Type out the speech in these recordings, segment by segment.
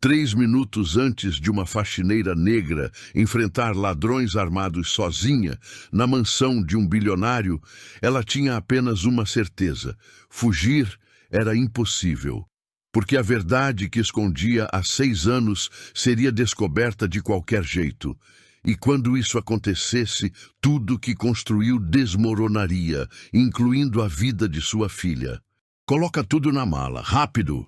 3 minutos antes de uma faxineira negra enfrentar ladrões armados sozinha na mansão de um bilionário, ela tinha apenas uma certeza: fugir era impossível, porque a verdade que escondia há 6 anos seria descoberta de qualquer jeito. E quando isso acontecesse, tudo que construiu desmoronaria, incluindo a vida de sua filha. Coloca tudo na mala, rápido!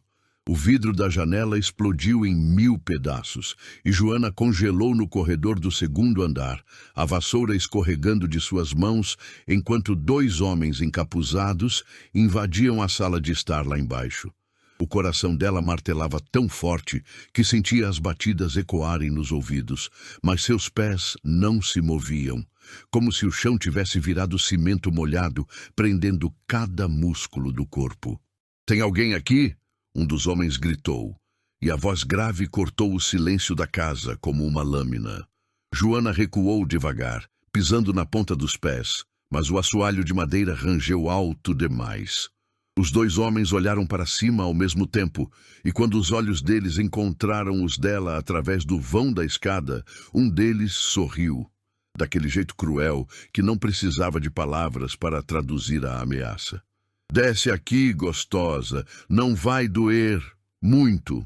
O vidro da janela explodiu em 1000 pedaços e Joana congelou no corredor do 2º andar, a vassoura escorregando de suas mãos enquanto 2 homens encapuzados invadiam a sala de estar lá embaixo. O coração dela martelava tão forte que sentia as batidas ecoarem nos ouvidos, mas seus pés não se moviam, como se o chão tivesse virado cimento molhado, prendendo cada músculo do corpo. "Tem alguém aqui?" Um dos homens gritou, e a voz grave cortou o silêncio da casa como uma lâmina. Joana recuou devagar, pisando na ponta dos pés, mas o assoalho de madeira rangeu alto demais. Os 2 homens olharam para cima ao mesmo tempo, e quando os olhos deles encontraram os dela através do vão da escada, um deles sorriu, daquele jeito cruel que não precisava de palavras para traduzir a ameaça. "Desce aqui, gostosa, não vai doer muito."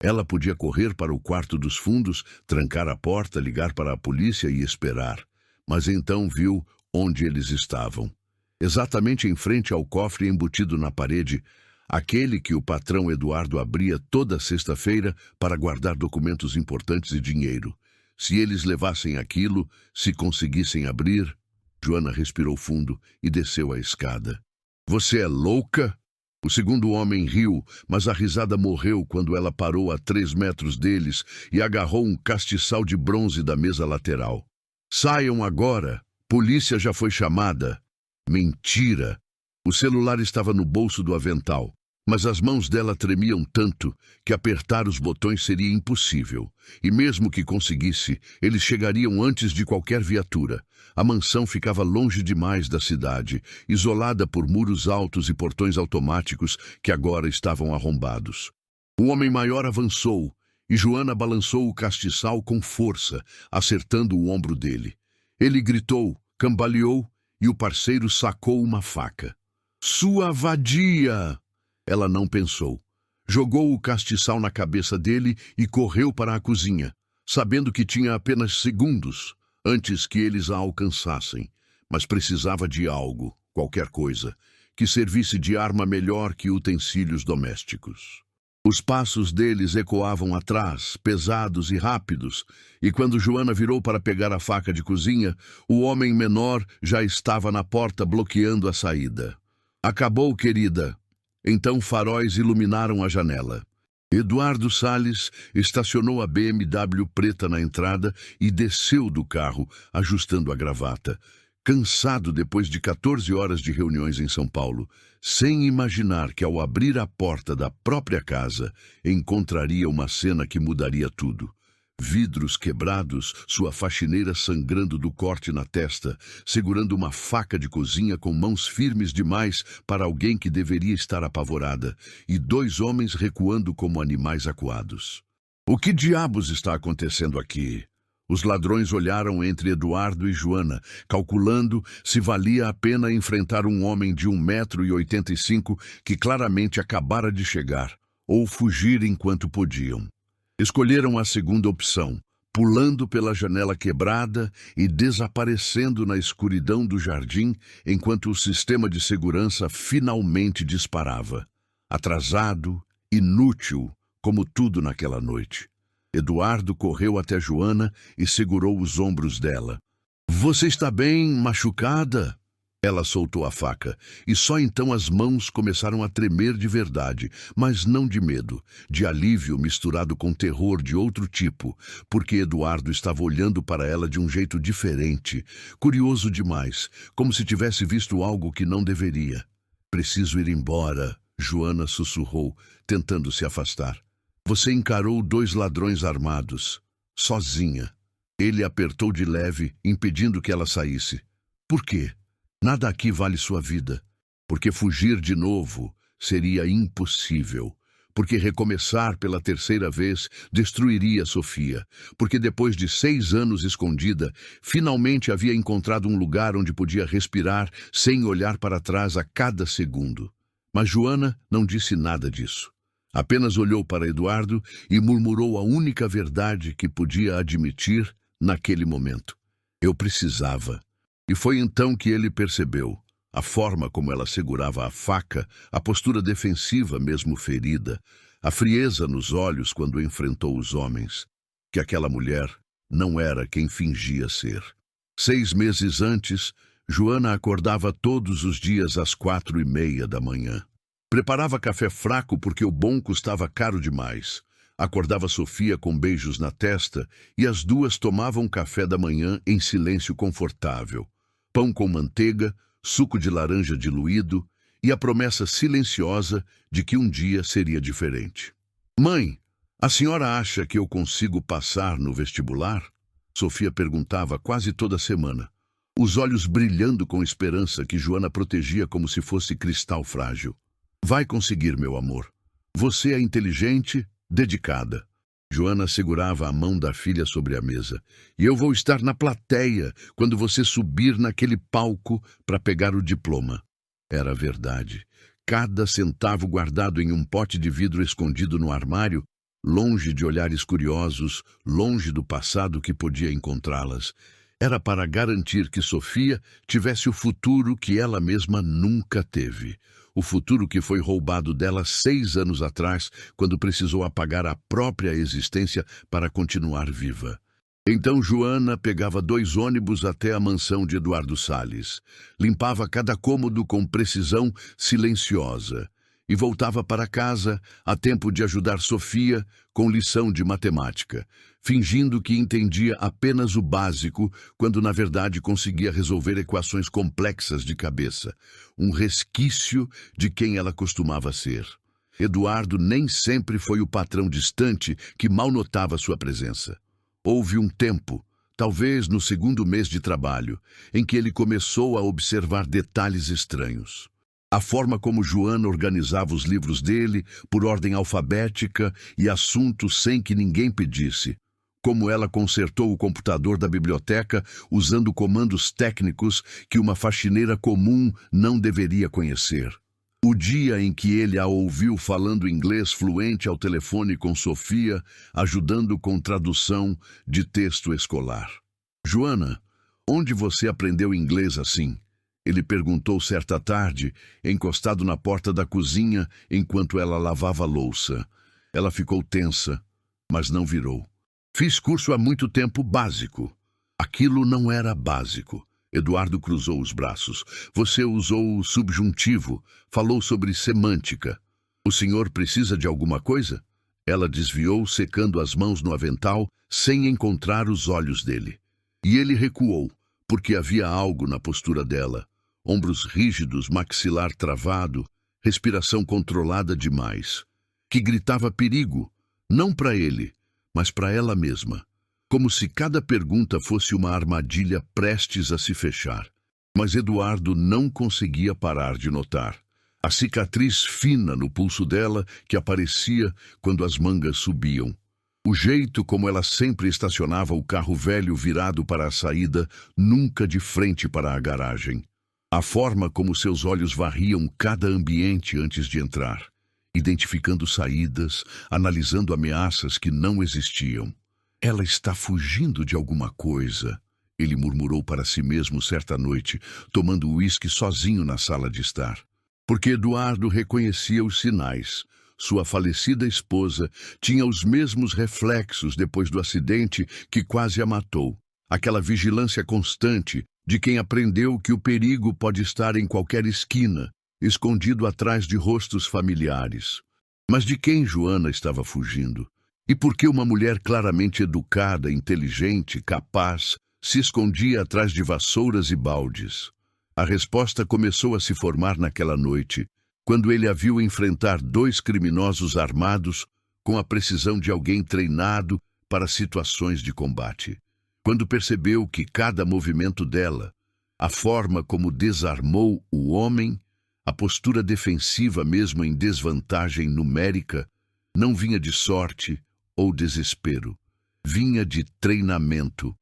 Ela podia correr para o quarto dos fundos, trancar a porta, ligar para a polícia e esperar. Mas então viu onde eles estavam. Exatamente em frente ao cofre embutido na parede, aquele que o patrão Eduardo abria toda sexta-feira para guardar documentos importantes e dinheiro. Se eles levassem aquilo, se conseguissem abrir... Joana respirou fundo e desceu a escada. "Você é louca?" O 2º homem riu, mas a risada morreu quando ela parou a 3 metros deles e agarrou um castiçal de bronze da mesa lateral. "Saiam agora! Polícia já foi chamada." Mentira! O celular estava no bolso do avental, mas as mãos dela tremiam tanto que apertar os botões seria impossível. E mesmo que conseguisse, eles chegariam antes de qualquer viatura. A mansão ficava longe demais da cidade, isolada por muros altos e portões automáticos que agora estavam arrombados. O homem maior avançou, e Joana balançou o castiçal com força, acertando o ombro dele. Ele gritou, cambaleou, e o parceiro sacou uma faca. "Sua vadia!" Ela não pensou. Jogou o castiçal na cabeça dele e correu para a cozinha, sabendo que tinha apenas segundos antes que eles a alcançassem, mas precisava de algo, qualquer coisa, que servisse de arma melhor que utensílios domésticos. Os passos deles ecoavam atrás, pesados e rápidos, e quando Joana virou para pegar a faca de cozinha, o homem menor já estava na porta bloqueando a saída. "Acabou, querida." Então faróis iluminaram a janela. Eduardo Salles estacionou a BMW preta na entrada e desceu do carro, ajustando a gravata, cansado depois de 14 horas de reuniões em São Paulo, sem imaginar que ao abrir a porta da própria casa, encontraria uma cena que mudaria tudo. Vidros quebrados, sua faxineira sangrando do corte na testa, segurando uma faca de cozinha com mãos firmes demais para alguém que deveria estar apavorada, e 2 homens recuando como animais acuados. "O que diabos está acontecendo aqui?" Os ladrões olharam entre Eduardo e Joana, calculando se valia a pena enfrentar um homem de 1,85 m que claramente acabara de chegar, ou fugir enquanto podiam. Escolheram a segunda opção, pulando pela janela quebrada e desaparecendo na escuridão do jardim enquanto o sistema de segurança finalmente disparava. Atrasado, inútil, como tudo naquela noite. Eduardo correu até Joana e segurou os ombros dela. "Você está bem machucada?" Ela soltou a faca, e só então as mãos começaram a tremer de verdade, mas não de medo, de alívio misturado com terror de outro tipo, porque Eduardo estava olhando para ela de um jeito diferente, curioso demais, como se tivesse visto algo que não deveria. "Preciso ir embora", Joana sussurrou, tentando se afastar. "Você encarou 2 ladrões armados, sozinha." Ele apertou de leve, impedindo que ela saísse. "Por quê? Nada aqui vale sua vida, porque fugir de novo seria impossível, porque recomeçar pela terceira vez destruiria Sofia, porque depois de 6 anos escondida, finalmente havia encontrado um lugar onde podia respirar sem olhar para trás a cada segundo. Mas Joana não disse nada disso. Apenas olhou para Eduardo e murmurou a única verdade que podia admitir naquele momento. Eu precisava. E foi então que ele percebeu. A forma como ela segurava a faca, a postura defensiva mesmo ferida, a frieza nos olhos quando enfrentou os homens, que aquela mulher não era quem fingia ser. 6 meses antes, Joana acordava todos os dias às 4:30 da manhã. Preparava café fraco porque o bom custava caro demais. Acordava Sofia com beijos na testa e as duas tomavam café da manhã em silêncio confortável. Pão com manteiga, suco de laranja diluído e a promessa silenciosa de que um dia seria diferente. Mãe, a senhora acha que eu consigo passar no vestibular? Sofia perguntava quase toda semana, os olhos brilhando com esperança que Joana protegia como se fosse cristal frágil. Vai conseguir, meu amor. Você é inteligente, dedicada. Joana segurava a mão da filha sobre a mesa. E eu vou estar na plateia quando você subir naquele palco para pegar o diploma. Era verdade. Cada centavo guardado em um pote de vidro escondido no armário, longe de olhares curiosos, longe do passado que podia encontrá-las, era para garantir que Sofia tivesse o futuro que ela mesma nunca teve. O futuro que foi roubado dela 6 anos atrás, quando precisou apagar a própria existência para continuar viva. Então Joana pegava 2 ônibus até a mansão de Eduardo Salles, limpava cada cômodo com precisão silenciosa e voltava para casa a tempo de ajudar Sofia com lição de matemática, fingindo que entendia apenas o básico, quando na verdade conseguia resolver equações complexas de cabeça, um resquício de quem ela costumava ser. Eduardo nem sempre foi o patrão distante que mal notava sua presença. Houve um tempo, talvez no 2º mês de trabalho, em que ele começou a observar detalhes estranhos. A forma como Joana organizava os livros dele, por ordem alfabética e assuntos sem que ninguém pedisse. Como ela consertou o computador da biblioteca usando comandos técnicos que uma faxineira comum não deveria conhecer. O dia em que ele a ouviu falando inglês fluente ao telefone com Sofia, ajudando com tradução de texto escolar. Joana, onde você aprendeu inglês assim? Ele perguntou certa tarde, encostado na porta da cozinha enquanto ela lavava a louça. Ela ficou tensa, mas não virou. Fiz curso há muito tempo básico. Aquilo não era básico. Eduardo cruzou os braços. Você usou o subjuntivo, falou sobre semântica. O senhor precisa de alguma coisa? Ela desviou, secando as mãos no avental, sem encontrar os olhos dele. E ele recuou, porque havia algo na postura dela. Ombros rígidos, maxilar travado, respiração controlada demais, que gritava perigo, não para ele, mas para ela mesma, como se cada pergunta fosse uma armadilha prestes a se fechar. Mas Eduardo não conseguia parar de notar. A cicatriz fina no pulso dela que aparecia quando as mangas subiam. O jeito como ela sempre estacionava o carro velho virado para a saída, nunca de frente para a garagem. A forma como seus olhos varriam cada ambiente antes de entrar, identificando saídas, analisando ameaças que não existiam. Ela está fugindo de alguma coisa, ele murmurou para si mesmo certa noite, tomando uísque sozinho na sala de estar. Porque Eduardo reconhecia os sinais. Sua falecida esposa tinha os mesmos reflexos depois do acidente que quase a matou. Aquela vigilância constante de quem aprendeu que o perigo pode estar em qualquer esquina, escondido atrás de rostos familiares. Mas de quem Joana estava fugindo? E por que uma mulher claramente educada, inteligente, capaz, se escondia atrás de vassouras e baldes? A resposta começou a se formar naquela noite, quando ele a viu enfrentar 2 criminosos armados com a precisão de alguém treinado para situações de combate. Quando percebeu que cada movimento dela, a forma como desarmou o homem, a postura defensiva mesmo em desvantagem numérica, Não vinha de sorte ou desespero. Vinha de treinamento,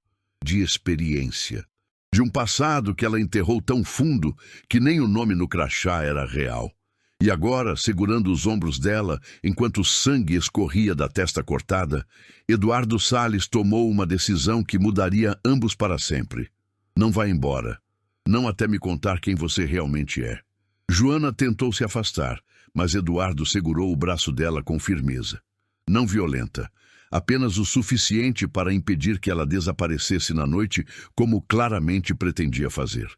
de experiência. De um passado que ela enterrou tão fundo que nem o nome no crachá era real. E agora, segurando os ombros dela, enquanto o sangue escorria da testa cortada, Eduardo Salles tomou uma decisão que mudaria ambos para sempre. Não vá embora. Não até me contar quem você realmente é. Joana tentou se afastar, mas Eduardo segurou o braço dela com firmeza. Não violenta, apenas o suficiente para impedir que ela desaparecesse na noite, como claramente pretendia fazer.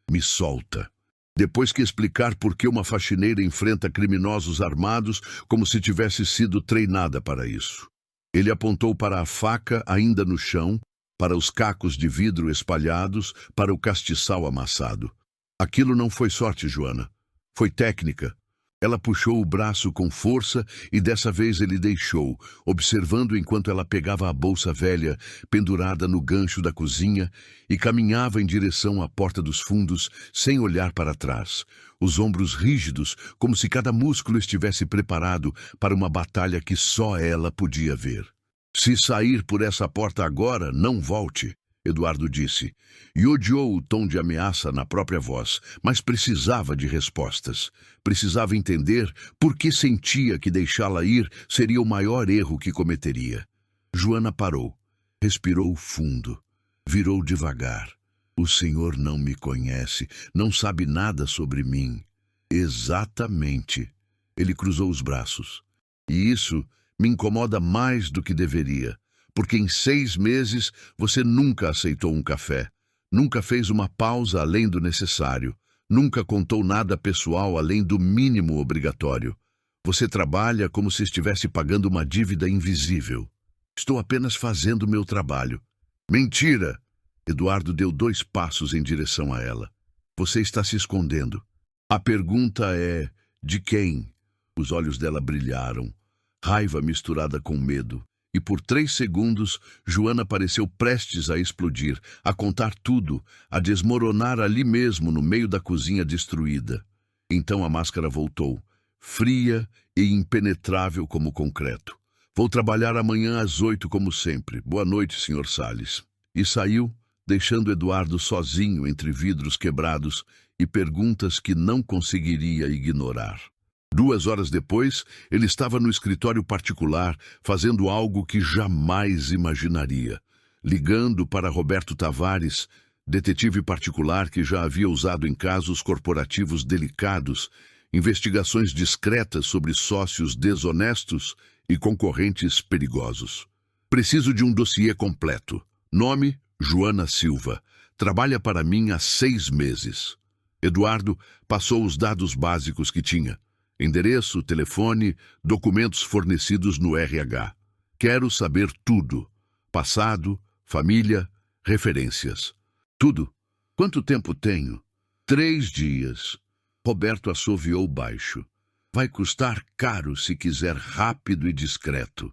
Me solta. Depois que explicar por que uma faxineira enfrenta criminosos armados como se tivesse sido treinada para isso. Ele apontou para a faca ainda no chão, para os cacos de vidro espalhados, para o castiçal amassado. Aquilo não foi sorte, Joana. Foi técnica. Ela puxou o braço com força e dessa vez ele deixou, observando enquanto ela pegava a bolsa velha, pendurada no gancho da cozinha, e caminhava em direção à porta dos fundos, sem olhar para trás, os ombros rígidos, como se cada músculo estivesse preparado para uma batalha que só ela podia ver. Se sair por essa porta agora, não volte, Eduardo disse, e odiou o tom de ameaça na própria voz, mas precisava de respostas. Precisava entender por que sentia que deixá-la ir seria o maior erro que cometeria. Joana parou, respirou fundo, virou devagar. O senhor não me conhece, não sabe nada sobre mim. Exatamente. Ele cruzou os braços. E isso me incomoda mais do que deveria. Porque em 6 meses você nunca aceitou um café, nunca fez uma pausa além do necessário, nunca contou nada pessoal além do mínimo obrigatório. Você trabalha como se estivesse pagando uma dívida invisível. Estou apenas fazendo meu trabalho. Mentira! Eduardo deu 2 passos em direção a ela. Você está se escondendo. A pergunta é, de quem? Os olhos dela brilharam, raiva misturada com medo. E por 3 segundos, Joana pareceu prestes a explodir, a contar tudo, a desmoronar ali mesmo no meio da cozinha destruída. Então a máscara voltou, fria e impenetrável como concreto. Vou trabalhar amanhã às 8 como sempre. Boa noite, Sr. Salles. E saiu, deixando Eduardo sozinho entre vidros quebrados e perguntas que não conseguiria ignorar. 2 horas depois, ele estava no escritório particular, fazendo algo que jamais imaginaria. Ligando para Roberto Tavares, detetive particular que já havia usado em casos corporativos delicados, investigações discretas sobre sócios desonestos e concorrentes perigosos. Preciso de um dossiê completo. Nome, Joana Silva. Trabalha para mim há 6 meses. Eduardo passou os dados básicos que tinha. Endereço, telefone, documentos fornecidos no RH. Quero saber tudo. Passado, família, referências. Tudo. Quanto tempo tenho? 3 dias. Roberto assoviou baixo. Vai custar caro se quiser rápido e discreto.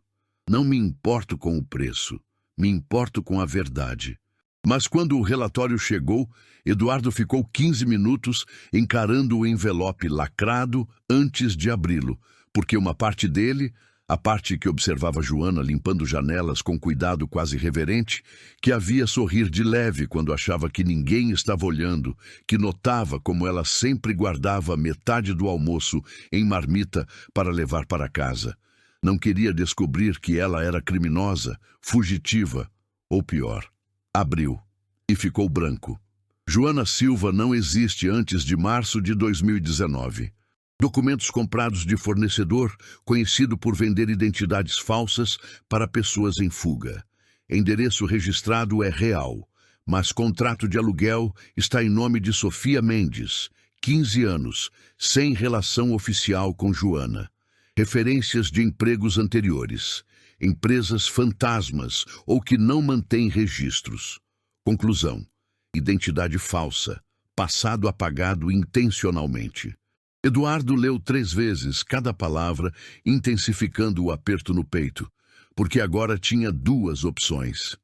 Não me importo com o preço. Me importo com a verdade. Mas quando o relatório chegou, Eduardo ficou 15 minutos encarando o envelope lacrado antes de abri-lo, porque uma parte dele, a parte que observava Joana limpando janelas com cuidado quase reverente, que a via sorrir de leve quando achava que ninguém estava olhando, que notava como ela sempre guardava metade do almoço em marmita para levar para casa. Não queria descobrir que ela era criminosa, fugitiva, ou pior. Abriu e ficou branco. Joana Silva não existe antes de março de 2019. Documentos comprados de fornecedor, conhecido por vender identidades falsas para pessoas em fuga. Endereço registrado é real, mas contrato de aluguel está em nome de Sofia Mendes, 15 anos, sem relação oficial com Joana. Referências de empregos anteriores. Empresas fantasmas ou que não mantêm registros. Conclusão: identidade falsa, passado apagado intencionalmente. Eduardo leu 3 vezes cada palavra, intensificando o aperto no peito, porque agora tinha 2 opções: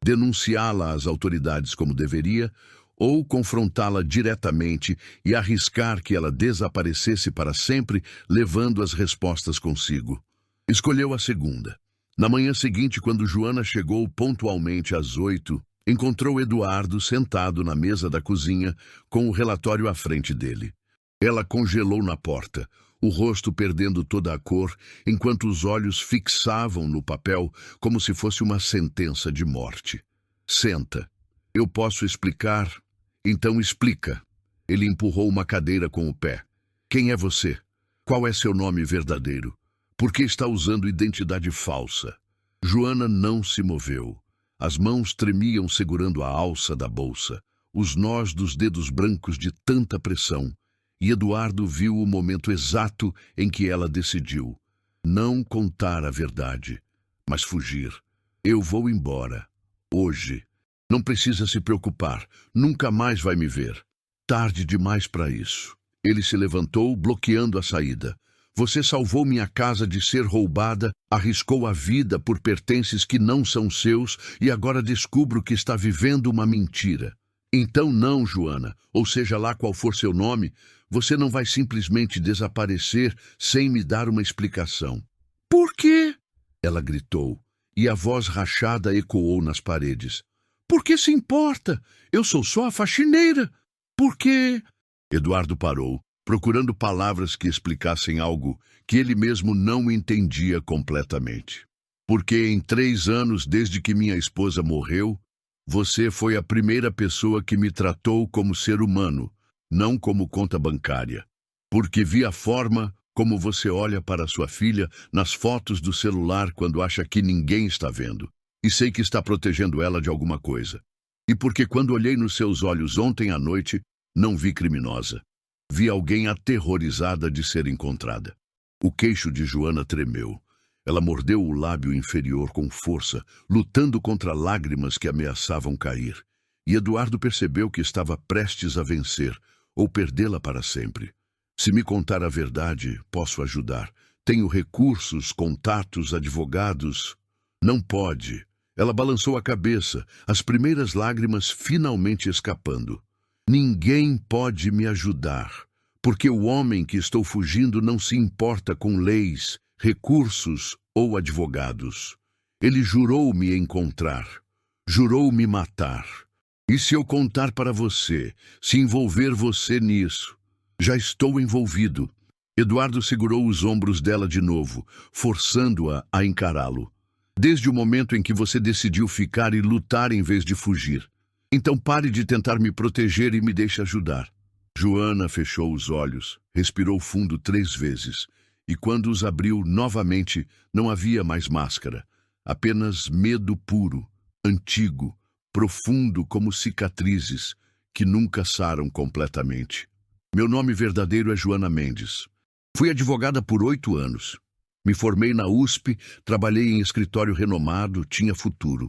denunciá-la às autoridades como deveria, ou confrontá-la diretamente e arriscar que ela desaparecesse para sempre, levando as respostas consigo. Escolheu a segunda. Na manhã seguinte, quando Joana chegou pontualmente às 8, encontrou Eduardo sentado na mesa da cozinha com o relatório à frente dele. Ela congelou na porta, o rosto perdendo toda a cor, enquanto os olhos fixavam no papel como se fosse uma sentença de morte. Senta. Eu posso explicar? Então explica. Ele empurrou uma cadeira com o pé. Quem é você? Qual é seu nome verdadeiro? Por que está usando identidade falsa? Joana não se moveu. As mãos tremiam segurando a alça da bolsa, os nós dos dedos brancos de tanta pressão. E Eduardo viu o momento exato em que ela decidiu. Não contar a verdade, mas fugir. Eu vou embora. Hoje. Não precisa se preocupar. Nunca mais vai me ver. Tarde demais para isso. Ele se levantou, bloqueando a saída. Você salvou minha casa de ser roubada, arriscou a vida por pertences que não são seus e agora descubro que está vivendo uma mentira. Então não, Joana, ou seja lá qual for seu nome, você não vai simplesmente desaparecer sem me dar uma explicação. Por quê? Ela gritou, e a voz rachada ecoou nas paredes. Por que se importa? Eu sou só a faxineira. Por quê? Eduardo parou, procurando palavras que explicassem algo que ele mesmo não entendia completamente. Porque em 3 anos desde que minha esposa morreu, você foi a primeira pessoa que me tratou como ser humano, não como conta bancária. Porque vi a forma como você olha para sua filha nas fotos do celular quando acha que ninguém está vendo. E sei que está protegendo ela de alguma coisa. E porque quando olhei nos seus olhos ontem à noite, não vi criminosa. Vi alguém aterrorizada de ser encontrada. O queixo de Joana tremeu. Ela mordeu o lábio inferior com força, lutando contra lágrimas que ameaçavam cair. E Eduardo percebeu que estava prestes a vencer, ou perdê-la para sempre. Se me contar a verdade, posso ajudar. Tenho recursos, contatos, advogados. Não pode. Ela balançou a cabeça, as primeiras lágrimas finalmente escapando. Ninguém pode me ajudar, porque o homem que estou fugindo não se importa com leis, recursos ou advogados. Ele jurou me encontrar, jurou me matar. E se eu contar para você, se envolver você nisso? Já estou envolvido. Eduardo segurou os ombros dela de novo, forçando-a a encará-lo. Desde o momento em que você decidiu ficar e lutar em vez de fugir. Então pare de tentar me proteger e me deixe ajudar. Joana fechou os olhos, respirou fundo 3 vezes, e quando os abriu novamente, não havia mais máscara. Apenas medo puro, antigo, profundo como cicatrizes, que nunca saram completamente. Meu nome verdadeiro é Joana Mendes. Fui advogada por 8 anos. Me formei na USP, trabalhei em escritório renomado, tinha futuro.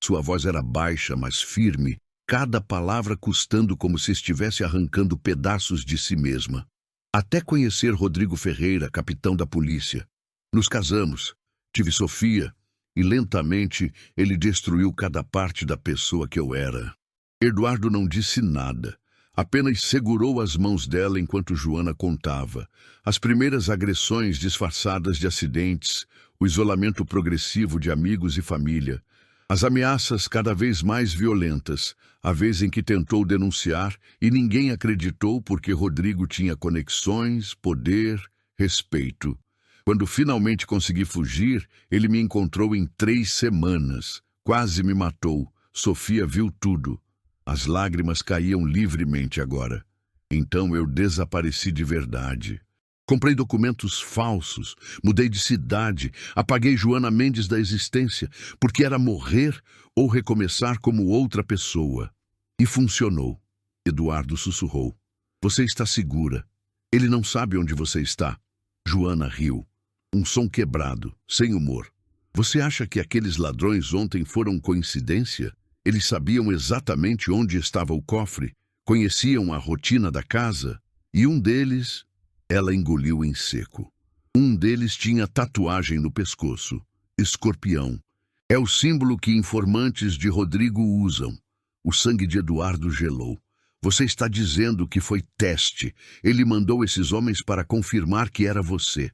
Sua voz era baixa, mas firme, cada palavra custando como se estivesse arrancando pedaços de si mesma. Até conhecer Rodrigo Ferreira, capitão da polícia. Nos casamos, tive Sofia, e lentamente ele destruiu cada parte da pessoa que eu era. Eduardo não disse nada. Apenas segurou as mãos dela enquanto Joana contava. As primeiras agressões disfarçadas de acidentes, o isolamento progressivo de amigos e família, as ameaças cada vez mais violentas, a vez em que tentou denunciar e ninguém acreditou porque Rodrigo tinha conexões, poder, respeito. Quando finalmente consegui fugir, ele me encontrou em 3 semanas. Quase me matou. Sofia viu tudo. As lágrimas caíam livremente agora. Então eu desapareci de verdade. Comprei documentos falsos, mudei de cidade, apaguei Joana Mendes da existência, porque era morrer ou recomeçar como outra pessoa. E funcionou. Eduardo sussurrou. Você está segura. Ele não sabe onde você está. Joana riu. Um som quebrado, sem humor. Você acha que aqueles ladrões ontem foram coincidência? Eles sabiam exatamente onde estava o cofre, conheciam a rotina da casa, e um deles, ela engoliu em seco. Um deles tinha tatuagem no pescoço, escorpião. É o símbolo que informantes de Rodrigo usam. O sangue de Eduardo gelou. Você está dizendo que foi teste. Ele mandou esses homens para confirmar que era você.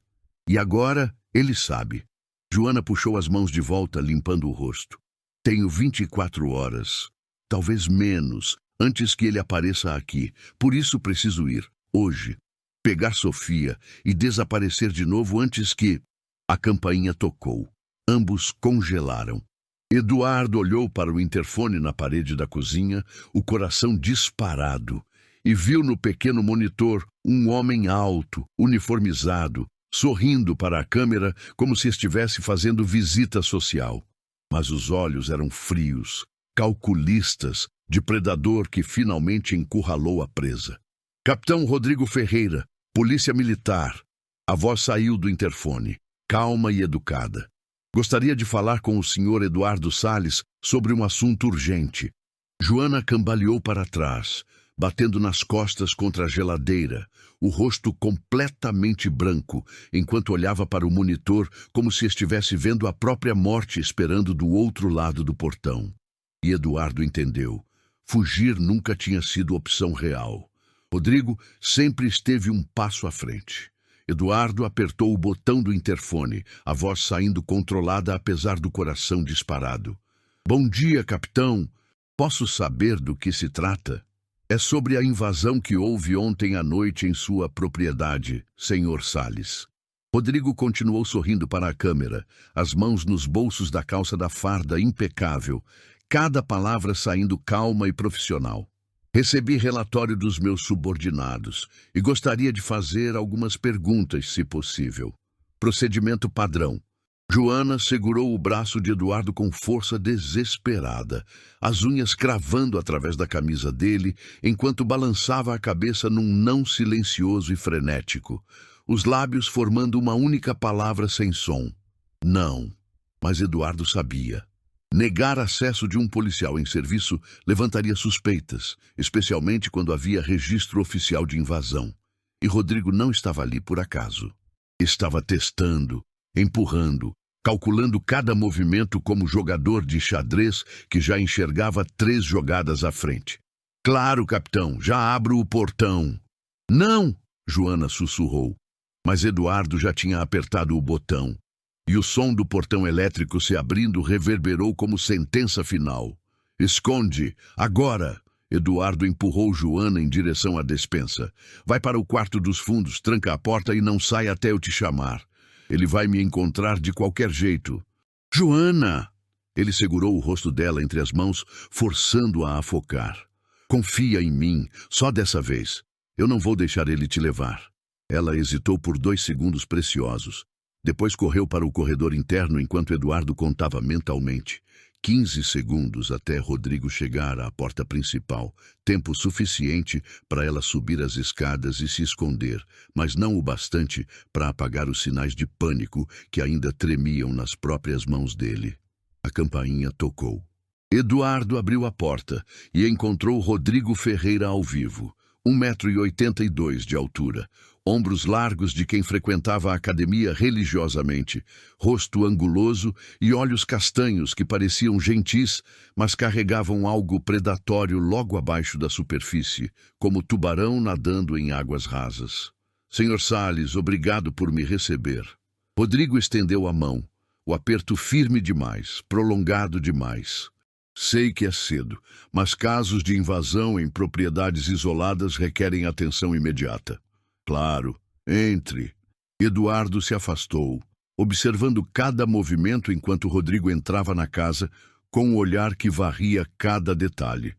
E agora ele sabe. Joana puxou as mãos de volta, limpando o rosto. Tenho 24 horas, talvez menos, antes que ele apareça aqui. Por isso preciso ir, hoje, pegar Sofia e desaparecer de novo antes que... A campainha tocou. Ambos congelaram. Eduardo olhou para o interfone na parede da cozinha, o coração disparado, e viu no pequeno monitor um homem alto, uniformizado, sorrindo para a câmera como se estivesse fazendo visita social. Mas os olhos eram frios, calculistas, de predador que finalmente encurralou a presa. Capitão Rodrigo Ferreira, Polícia Militar. A voz saiu do interfone, calma e educada. Gostaria de falar com o senhor Eduardo Salles sobre um assunto urgente. Joana cambaleou para trás, batendo nas costas contra a geladeira, o rosto completamente branco, enquanto olhava para o monitor como se estivesse vendo a própria morte esperando do outro lado do portão. E Eduardo entendeu. Fugir nunca tinha sido opção real. Rodrigo sempre esteve um passo à frente. Eduardo apertou o botão do interfone, a voz saindo controlada apesar do coração disparado. Bom dia, capitão. Posso saber do que se trata? É sobre a invasão que houve ontem à noite em sua propriedade, senhor Salles. Rodrigo continuou sorrindo para a câmera, as mãos nos bolsos da calça da farda impecável, cada palavra saindo calma e profissional. Recebi relatório dos meus subordinados e gostaria de fazer algumas perguntas, se possível. Procedimento padrão. Joana segurou o braço de Eduardo com força desesperada, as unhas cravando através da camisa dele, enquanto balançava a cabeça num não silencioso e frenético, os lábios formando uma única palavra sem som. Não. Mas Eduardo sabia. Negar acesso de um policial em serviço levantaria suspeitas, especialmente quando havia registro oficial de invasão. E Rodrigo não estava ali por acaso. Estava testando, empurrando, calculando cada movimento como jogador de xadrez que já enxergava 3 jogadas à frente. Claro, capitão, já abro o portão. Não! Joana sussurrou. Mas Eduardo já tinha apertado o botão. E o som do portão elétrico se abrindo reverberou como sentença final. Esconde, agora! Eduardo empurrou Joana em direção à despensa. Vai para o quarto dos fundos, tranca a porta e não sai até eu te chamar. Ele vai me encontrar de qualquer jeito. Joana! Ele segurou o rosto dela entre as mãos, forçando-a a focar. Confia em mim, só dessa vez. Eu não vou deixar ele te levar. Ela hesitou por 2 segundos preciosos. Depois correu para o corredor interno enquanto Eduardo contava mentalmente. 15 segundos até Rodrigo chegar à porta principal, tempo suficiente para ela subir as escadas e se esconder, mas não o bastante para apagar os sinais de pânico que ainda tremiam nas próprias mãos dele. A campainha tocou. Eduardo abriu a porta e encontrou Rodrigo Ferreira ao vivo, 1,82 m de altura, ombros largos de quem frequentava a academia religiosamente, rosto anguloso e olhos castanhos que pareciam gentis, mas carregavam algo predatório logo abaixo da superfície, como tubarão nadando em águas rasas. Senhor Salles, obrigado por me receber. Rodrigo estendeu a mão, o aperto firme demais, prolongado demais. Sei que é cedo, mas casos de invasão em propriedades isoladas requerem atenção imediata. Claro, entre. Eduardo se afastou, observando cada movimento enquanto Rodrigo entrava na casa com um olhar que varria cada detalhe.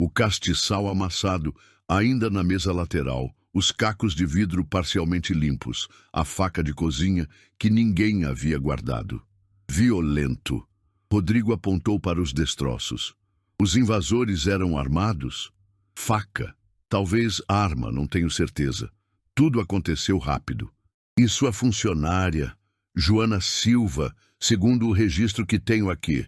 O castiçal amassado, ainda na mesa lateral, os cacos de vidro parcialmente limpos, a faca de cozinha que ninguém havia guardado. Violento. Rodrigo apontou para os destroços. Os invasores eram armados? Faca. Talvez arma, não tenho certeza. Tudo aconteceu rápido. E sua funcionária, Joana Silva, segundo o registro que tenho aqui.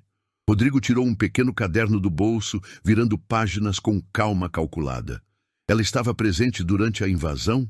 Rodrigo tirou um pequeno caderno do bolso, virando páginas com calma calculada. Ela estava presente durante a invasão?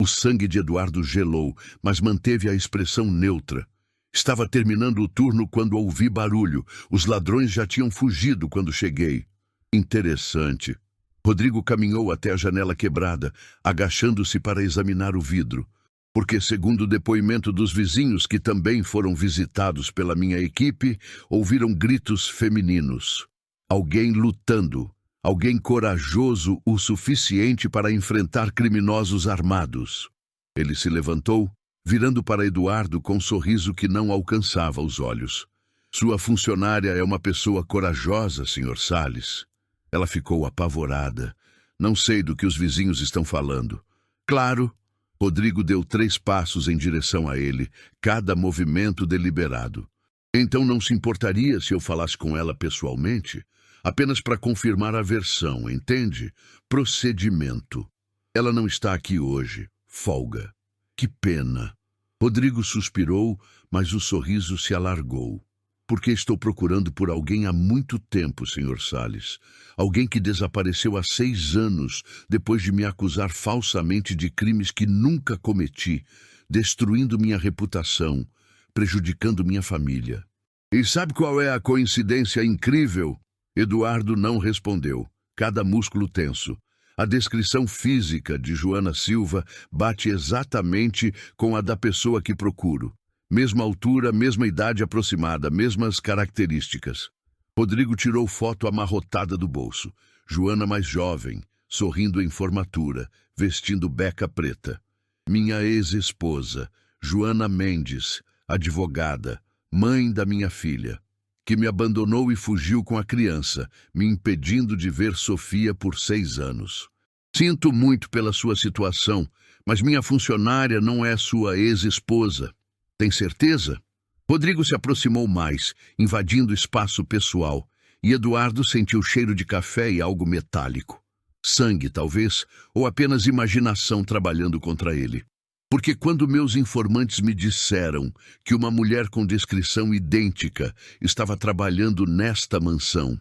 O sangue de Eduardo gelou, mas manteve a expressão neutra. Estava terminando o turno quando ouvi barulho. Os ladrões já tinham fugido quando cheguei. Interessante. Rodrigo caminhou até a janela quebrada, agachando-se para examinar o vidro. Porque, segundo o depoimento dos vizinhos que também foram visitados pela minha equipe, ouviram gritos femininos. Alguém lutando, alguém corajoso o suficiente para enfrentar criminosos armados. Ele se levantou, virando para Eduardo com um sorriso que não alcançava os olhos. Sua funcionária é uma pessoa corajosa, Sr. Salles. Ela ficou apavorada. Não sei do que os vizinhos estão falando. Claro. Rodrigo deu 3 passos em direção a ele, cada movimento deliberado. Então não se importaria se eu falasse com ela pessoalmente? Apenas para confirmar a versão, entende? Procedimento. Ela não está aqui hoje. Folga. Que pena. Rodrigo suspirou, mas o sorriso se alargou. Porque estou procurando por alguém há muito tempo, Sr. Salles. Alguém que desapareceu há 6 anos, depois de me acusar falsamente de crimes que nunca cometi, destruindo minha reputação, prejudicando minha família. E sabe qual é a coincidência incrível? Eduardo não respondeu, cada músculo tenso. A descrição física de Joana Silva bate exatamente com a da pessoa que procuro. Mesma altura, mesma idade aproximada, mesmas características. Rodrigo tirou foto amarrotada do bolso. Joana mais jovem, sorrindo em formatura, vestindo beca preta. Minha ex-esposa, Joana Mendes, advogada, mãe da minha filha, que me abandonou e fugiu com a criança, me impedindo de ver Sofia por 6 anos. Sinto muito pela sua situação, mas minha funcionária não é sua ex-esposa. Tem certeza? Rodrigo se aproximou mais, invadindo o espaço pessoal, e Eduardo sentiu cheiro de café e algo metálico. Sangue, talvez, ou apenas imaginação trabalhando contra ele. Porque quando meus informantes me disseram que uma mulher com descrição idêntica estava trabalhando nesta mansão,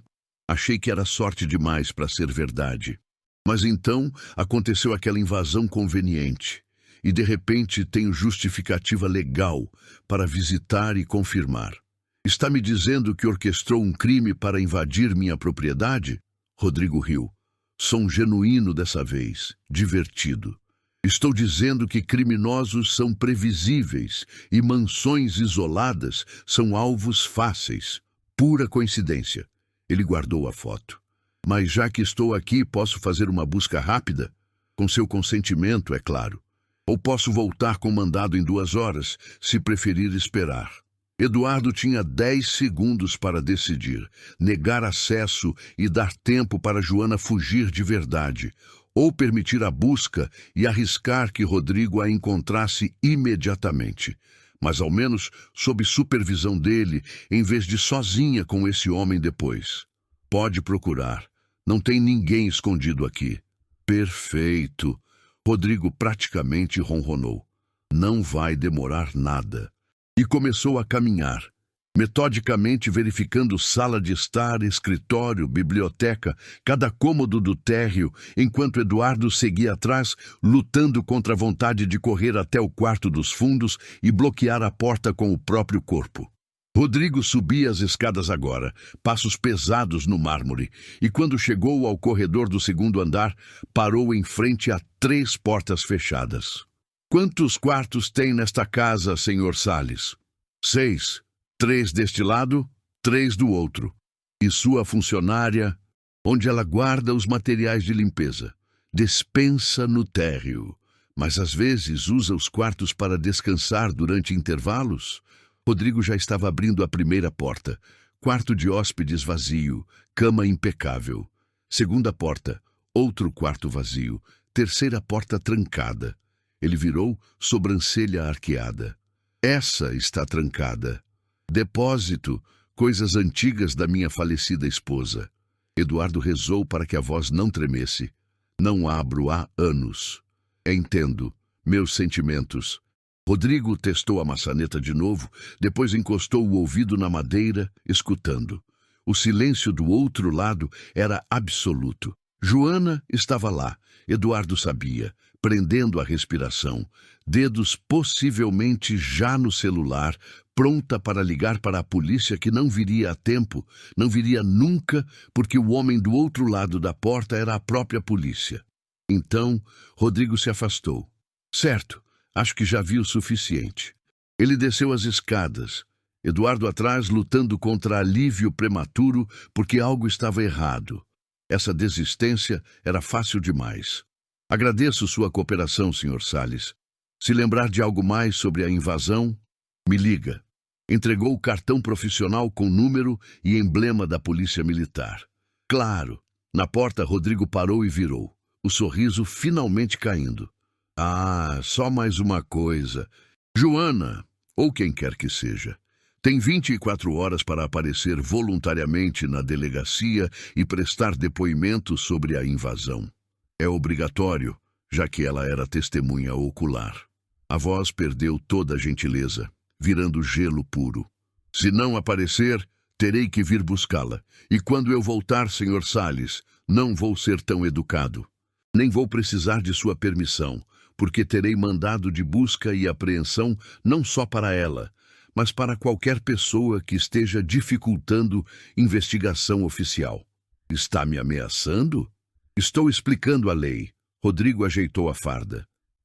achei que era sorte demais para ser verdade. Mas então aconteceu aquela invasão conveniente. E de repente tenho justificativa legal para visitar e confirmar. Está me dizendo que orquestrou um crime para invadir minha propriedade? Rodrigo riu. Som genuíno dessa vez, divertido. Estou dizendo que criminosos são previsíveis e mansões isoladas são alvos fáceis. Pura coincidência. Ele guardou a foto. Mas já que estou aqui, posso fazer uma busca rápida? Com seu consentimento, é claro. Ou posso voltar com mandado em 2 horas, se preferir esperar. Eduardo tinha 10 segundos para decidir, negar acesso e dar tempo para Joana fugir de verdade, ou permitir a busca e arriscar que Rodrigo a encontrasse imediatamente, mas ao menos sob supervisão dele, em vez de sozinha com esse homem depois. Pode procurar, não tem ninguém escondido aqui. Perfeito. Rodrigo praticamente ronronou. Não vai demorar nada. E começou a caminhar, metodicamente verificando sala de estar, escritório, biblioteca, cada cômodo do térreo, enquanto Eduardo seguia atrás, lutando contra a vontade de correr até o quarto dos fundos e bloquear a porta com o próprio corpo. Rodrigo subia as escadas agora, passos pesados no mármore, e quando chegou ao corredor do 2º andar, parou em frente a 3 portas fechadas. Quantos quartos tem nesta casa, Sr. Salles? 6. 3 deste lado, 3 do outro. E sua funcionária, onde ela guarda os materiais de limpeza. Despensa no térreo, mas às vezes usa os quartos para descansar durante intervalos. Rodrigo já estava abrindo a primeira porta. Quarto de hóspedes vazio, cama impecável. 2ª porta, outro quarto vazio. 3ª porta trancada. Ele virou, sobrancelha arqueada. Essa está trancada. Depósito, coisas antigas da minha falecida esposa. Eduardo rezou para que a voz não tremesse. Não abro há anos. Entendo. Meus sentimentos. Rodrigo testou a maçaneta de novo, depois encostou o ouvido na madeira, escutando. O silêncio do outro lado era absoluto. Joana estava lá, Eduardo sabia, prendendo a respiração, dedos possivelmente já no celular, pronta para ligar para a polícia que não viria a tempo, não viria nunca, porque o homem do outro lado da porta era a própria polícia. Então, Rodrigo se afastou. Certo. Acho que já vi o suficiente. Ele desceu as escadas. Eduardo atrás, lutando contra alívio prematuro porque algo estava errado. Essa desistência era fácil demais. Agradeço sua cooperação, Sr. Salles. Se lembrar de algo mais sobre a invasão, me liga. Entregou o cartão profissional com número e emblema da Polícia Militar. Claro. Na porta, Rodrigo parou e virou, o sorriso finalmente caindo. Ah, só mais uma coisa. Joana, ou quem quer que seja, tem 24 horas para aparecer voluntariamente na delegacia e prestar depoimento sobre a invasão. É obrigatório, já que ela era testemunha ocular. A voz perdeu toda a gentileza, virando gelo puro. Se não aparecer, terei que vir buscá-la. E quando eu voltar, Sr. Salles, não vou ser tão educado. Nem vou precisar de sua permissão, porque terei mandado de busca e apreensão não só para ela, mas para qualquer pessoa que esteja dificultando investigação oficial. Está me ameaçando? Estou explicando a lei. Rodrigo ajeitou a farda.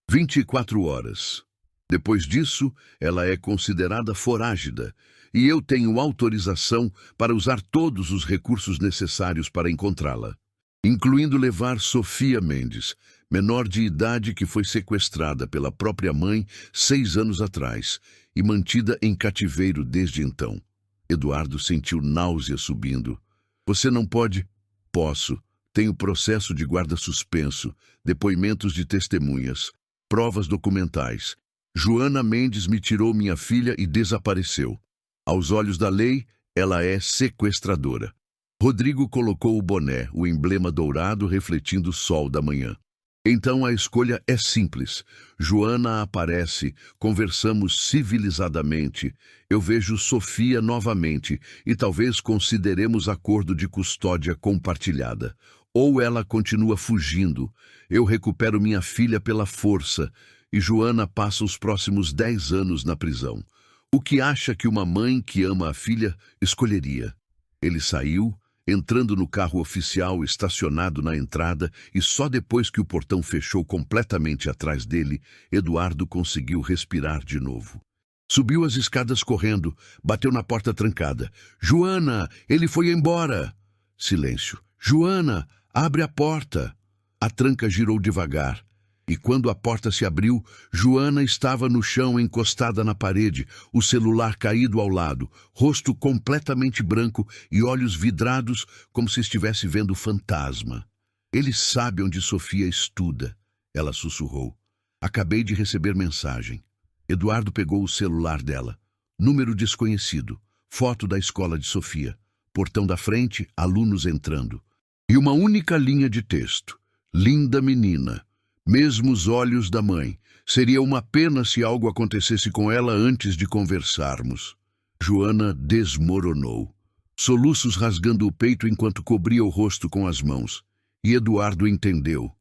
24 horas. Depois disso, ela é considerada foragida, e eu tenho autorização para usar todos os recursos necessários para encontrá-la, incluindo levar Sofia Mendes, menor de idade que foi sequestrada pela própria mãe 6 anos atrás e mantida em cativeiro desde então. Eduardo sentiu náusea subindo. Você não pode? Posso. Tenho processo de guarda suspenso, depoimentos de testemunhas, provas documentais. Joana Mendes me tirou minha filha e desapareceu. Aos olhos da lei, ela é sequestradora. Rodrigo colocou o boné, o emblema dourado refletindo o sol da manhã. Então a escolha é simples. Joana aparece, conversamos civilizadamente. Eu vejo Sofia novamente e talvez consideremos acordo de custódia compartilhada. Ou ela continua fugindo. Eu recupero minha filha pela força e Joana passa os próximos 10 anos na prisão. O que acha que uma mãe que ama a filha escolheria? Ele saiu, entrando no carro oficial estacionado na entrada, e só depois que o portão fechou completamente atrás dele, Eduardo conseguiu respirar de novo. Subiu as escadas correndo, bateu na porta trancada. Joana, ele foi embora! Silêncio. Joana, abre a porta! A tranca girou devagar. E quando a porta se abriu, Joana estava no chão encostada na parede, o celular caído ao lado, rosto completamente branco e olhos vidrados como se estivesse vendo fantasma. Ele sabe onde Sofia estuda, ela sussurrou. Acabei de receber mensagem. Eduardo pegou o celular dela. Número desconhecido. Foto da escola de Sofia. Portão da frente, alunos entrando. E uma única linha de texto. Linda menina. Mesmos olhos da mãe. Seria uma pena se algo acontecesse com ela antes de conversarmos. Joana desmoronou. Soluços rasgando o peito enquanto cobria o rosto com as mãos. E Eduardo entendeu.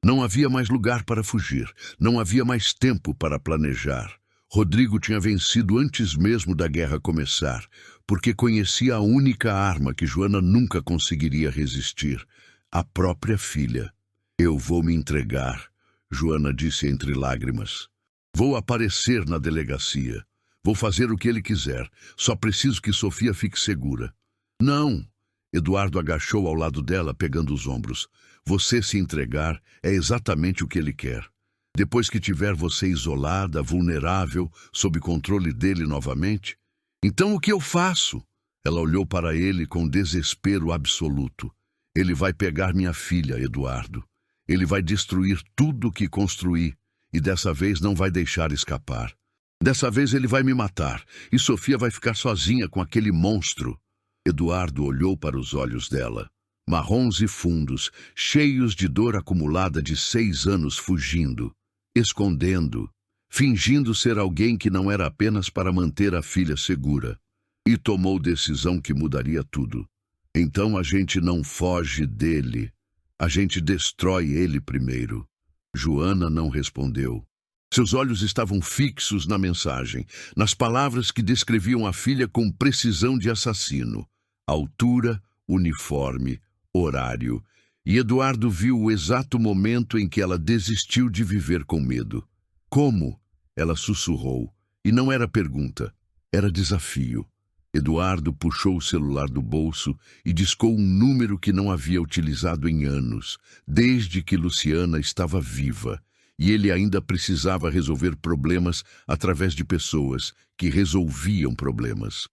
Não havia mais lugar para fugir. Não havia mais tempo para planejar. Rodrigo tinha vencido antes mesmo da guerra começar, porque conhecia a única arma que Joana nunca conseguiria resistir. A própria filha. Eu vou me entregar. Joana disse entre lágrimas. Vou aparecer na delegacia. Vou fazer o que ele quiser. Só preciso que Sofia fique segura. Não. Eduardo agachou ao lado dela, pegando os ombros. Você se entregar é exatamente o que ele quer. Depois que tiver você isolada, vulnerável, sob controle dele novamente. Então o que eu faço? Ela olhou para ele com desespero absoluto. Ele vai pegar minha filha, Eduardo. Ele vai destruir tudo o que construí e dessa vez não vai deixar escapar. Dessa vez ele vai me matar e Sofia vai ficar sozinha com aquele monstro. Eduardo olhou para os olhos dela, marrons e fundos, cheios de dor acumulada de 6 anos fugindo, escondendo, fingindo ser alguém que não era apenas para manter a filha segura. E tomou decisão que mudaria tudo. Então a gente não foge dele. A gente destrói ele primeiro. Joana não respondeu. Seus olhos estavam fixos na mensagem, nas palavras que descreviam a filha com precisão de assassino. Altura, uniforme, horário. E Eduardo viu o exato momento em que ela desistiu de viver com medo. Como? Ela sussurrou, e não era pergunta, era desafio. Eduardo puxou o celular do bolso e discou um número que não havia utilizado em anos, desde que Luciana estava viva, e ele ainda precisava resolver problemas através de pessoas que resolviam problemas.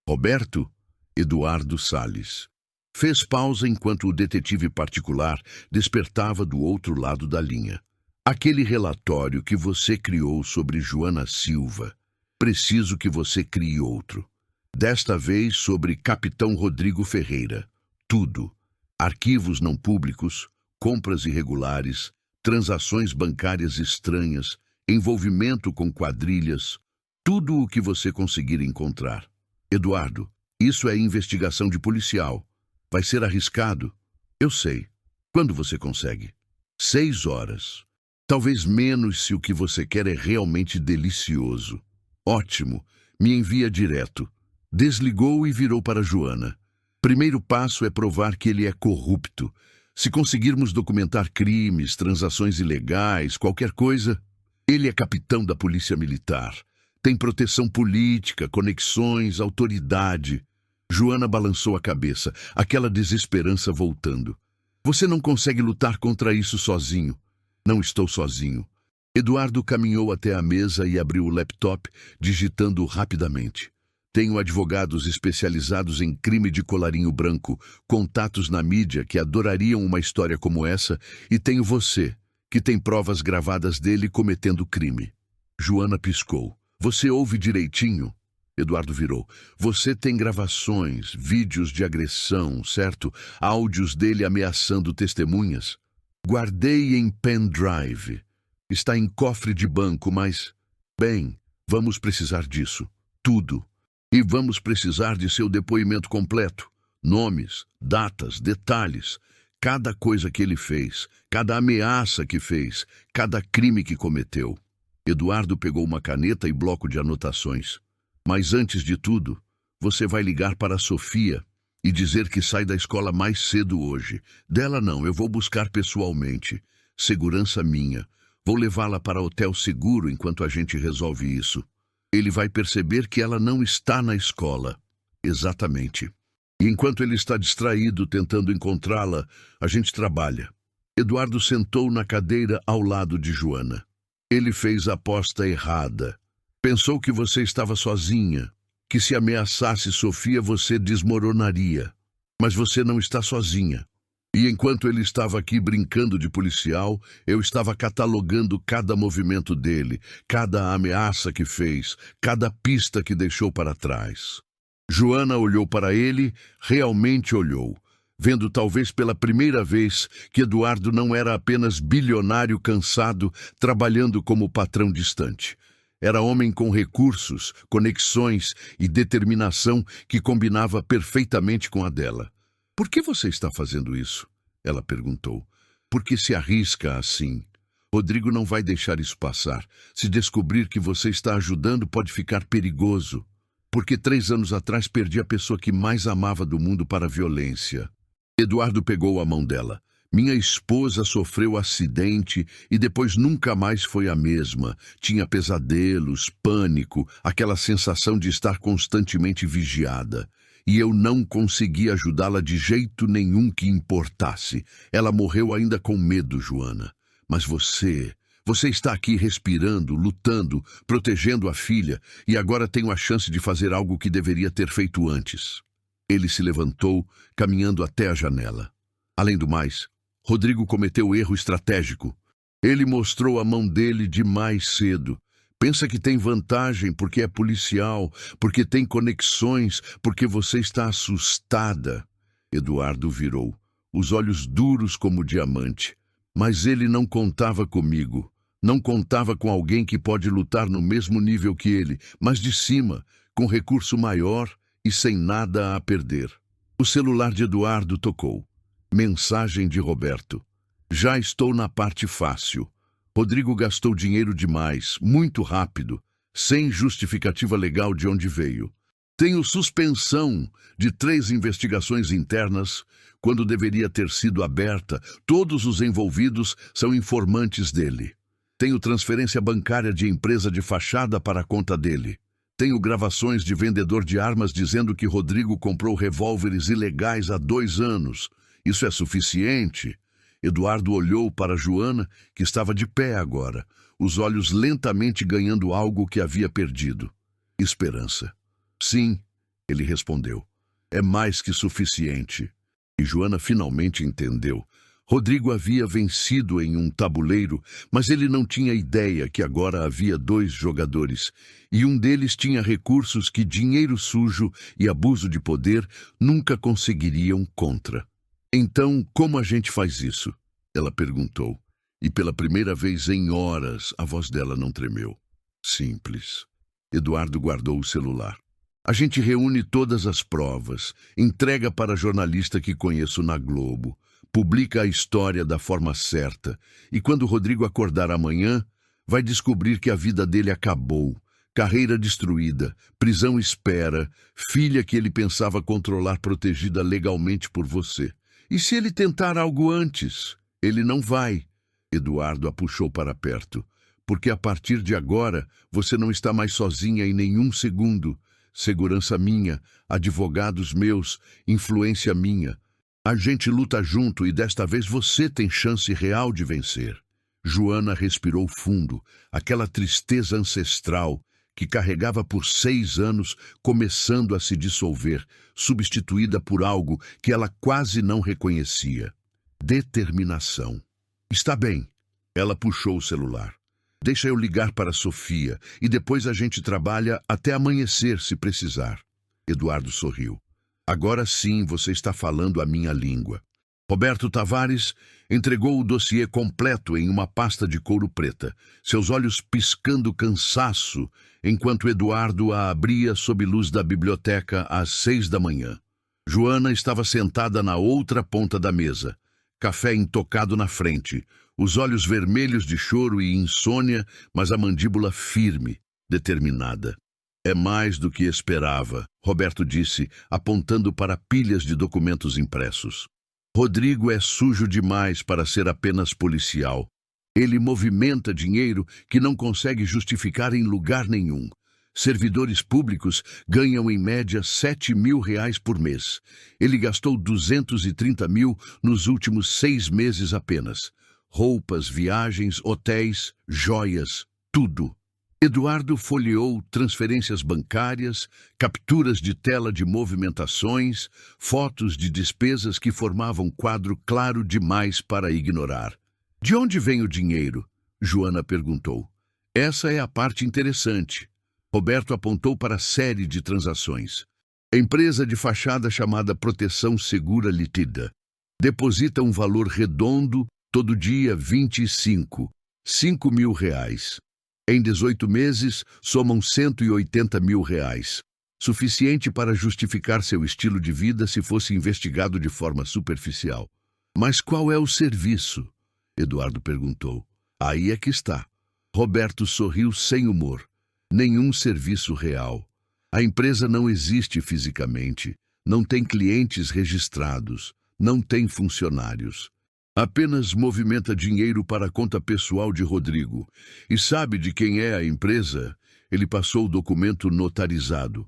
Roberto? Eduardo Salles. Fez pausa enquanto o detetive particular despertava do outro lado da linha. Aquele relatório que você criou sobre Joana Silva. Preciso que você crie outro. Desta vez sobre Capitão Rodrigo Ferreira. Tudo. Arquivos não públicos, compras irregulares, transações bancárias estranhas, envolvimento com quadrilhas, tudo o que você conseguir encontrar. Eduardo, isso é investigação de policial. Vai ser arriscado? Eu sei. Quando você consegue? 6 horas. Talvez menos se o que você quer é realmente delicioso. Ótimo. Me envia direto. Desligou e virou para Joana. Primeiro passo é provar que ele é corrupto. Se conseguirmos documentar crimes, transações ilegais, qualquer coisa, ele é capitão da Polícia Militar. Tem proteção política, conexões, autoridade. Joana balançou a cabeça, aquela desesperança voltando. Você não consegue lutar contra isso sozinho. Não estou sozinho. Eduardo caminhou até a mesa e abriu o laptop, digitando rapidamente. Tenho advogados especializados em crime de colarinho branco, contatos na mídia que adorariam uma história como essa, e tenho você, que tem provas gravadas dele cometendo crime. Joana piscou. Você ouve direitinho? Eduardo virou. Você tem gravações, vídeos de agressão, certo? Áudios dele ameaçando testemunhas? Guardei em pendrive. Está em cofre de banco, mas... Bem, vamos precisar disso. Tudo. E vamos precisar de seu depoimento completo. Nomes, datas, detalhes. Cada coisa que ele fez, cada ameaça que fez, cada crime que cometeu. Eduardo pegou uma caneta e bloco de anotações. Mas antes de tudo, você vai ligar para a Sofia e dizer que sai da escola mais cedo hoje. Dela não, eu vou buscar pessoalmente. Segurança minha. Vou levá-la para hotel seguro enquanto a gente resolve isso. Ele vai perceber que ela não está na escola. Exatamente. E enquanto ele está distraído tentando encontrá-la, a gente trabalha. Eduardo sentou na cadeira ao lado de Joana. Ele fez a aposta errada. Pensou que você estava sozinha, que se ameaçasse Sofia você desmoronaria. Mas você não está sozinha. E enquanto ele estava aqui brincando de policial, eu estava catalogando cada movimento dele, cada ameaça que fez, cada pista que deixou para trás. Joana olhou para ele, realmente olhou, vendo talvez pela primeira vez que Eduardo não era apenas bilionário cansado, trabalhando como patrão distante. Era homem com recursos, conexões e determinação que combinava perfeitamente com a dela. Por que você está fazendo isso? Ela perguntou. Por que se arrisca assim? Rodrigo não vai deixar isso passar. Se descobrir que você está ajudando, pode ficar perigoso. Porque 3 anos atrás perdi a pessoa que mais amava do mundo para a violência. Eduardo pegou a mão dela. Minha esposa sofreu acidente e depois nunca mais foi a mesma. Tinha pesadelos, pânico, aquela sensação de estar constantemente vigiada. E eu não consegui ajudá-la de jeito nenhum que importasse. Ela morreu ainda com medo, Joana. Mas você está aqui respirando, lutando, protegendo a filha, e agora tenho a chance de fazer algo que deveria ter feito antes. Ele se levantou, caminhando até a janela. Além do mais, Rodrigo cometeu erro estratégico. Ele mostrou a mão dele demais cedo. Pensa que tem vantagem porque é policial, porque tem conexões, porque você está assustada. Eduardo virou, os olhos duros como diamante. Mas ele não contava comigo. Não contava com alguém que pode lutar no mesmo nível que ele, mas de cima, com recurso maior e sem nada a perder. O celular de Eduardo tocou. Mensagem de Roberto. Já estou na parte fácil. Rodrigo gastou dinheiro demais, muito rápido, sem justificativa legal de onde veio. Tenho suspensão de 3 investigações internas, quando deveria ter sido aberta. Todos os envolvidos são informantes dele. Tenho transferência bancária de empresa de fachada para a conta dele. Tenho gravações de vendedor de armas dizendo que Rodrigo comprou revólveres ilegais há 2 anos. Isso é suficiente? Eduardo olhou para Joana, que estava de pé agora, os olhos lentamente ganhando algo que havia perdido. Esperança. Sim, ele respondeu. É mais que suficiente. E Joana finalmente entendeu. Rodrigo havia vencido em um tabuleiro, mas ele não tinha ideia que agora havia 2 jogadores, e um deles tinha recursos que dinheiro sujo e abuso de poder nunca conseguiriam contra. Então, como a gente faz isso? Ela perguntou, e pela primeira vez em horas a voz dela não tremeu. Simples. Eduardo guardou o celular. A gente reúne todas as provas, entrega para a jornalista que conheço na Globo, publica a história da forma certa, e quando Rodrigo acordar amanhã, vai descobrir que a vida dele acabou, carreira destruída, prisão espera, filha que ele pensava controlar protegida legalmente por você. E se ele tentar algo antes? Ele não vai. Eduardo a puxou para perto, porque a partir de agora você não está mais sozinha em nenhum segundo. Segurança minha, advogados meus, influência minha. A gente luta junto e desta vez você tem chance real de vencer. Joana respirou fundo, aquela tristeza ancestral que carregava por 6 anos, começando a se dissolver, substituída por algo que ela quase não reconhecia. Determinação. Está bem. Ela puxou o celular. Deixa eu ligar para Sofia e depois a gente trabalha até amanhecer se precisar. Eduardo sorriu. Agora sim você está falando a minha língua. Roberto Tavares entregou o dossiê completo em uma pasta de couro preta, seus olhos piscando cansaço, enquanto Eduardo a abria sob luz da biblioteca às 6 da manhã. Joana estava sentada na outra ponta da mesa, café intocado na frente, os olhos vermelhos de choro e insônia, mas a mandíbula firme, determinada. É mais do que esperava, Roberto disse, apontando para pilhas de documentos impressos. Rodrigo é sujo demais para ser apenas policial. Ele movimenta dinheiro que não consegue justificar em lugar nenhum. Servidores públicos ganham em média R$7.000 por mês. Ele gastou 230 mil nos últimos 6 meses apenas. Roupas, viagens, hotéis, joias, tudo. Eduardo folheou transferências bancárias, capturas de tela de movimentações, fotos de despesas que formavam quadro claro demais para ignorar. De onde vem o dinheiro? Joana perguntou. Essa é a parte interessante. Roberto apontou para a série de transações. Empresa de fachada chamada Proteção Segura Lítida. Deposita um valor redondo, todo dia 25, R$5.000. Em 18 meses, somam R$180.000. Suficiente para justificar seu estilo de vida se fosse investigado de forma superficial. Mas qual é o serviço? Eduardo perguntou. Aí é que está. Roberto sorriu sem humor. Nenhum serviço real. A empresa não existe fisicamente. Não tem clientes registrados. Não tem funcionários. Apenas movimenta dinheiro para a conta pessoal de Rodrigo. E sabe de quem é a empresa? Ele passou o documento notarizado.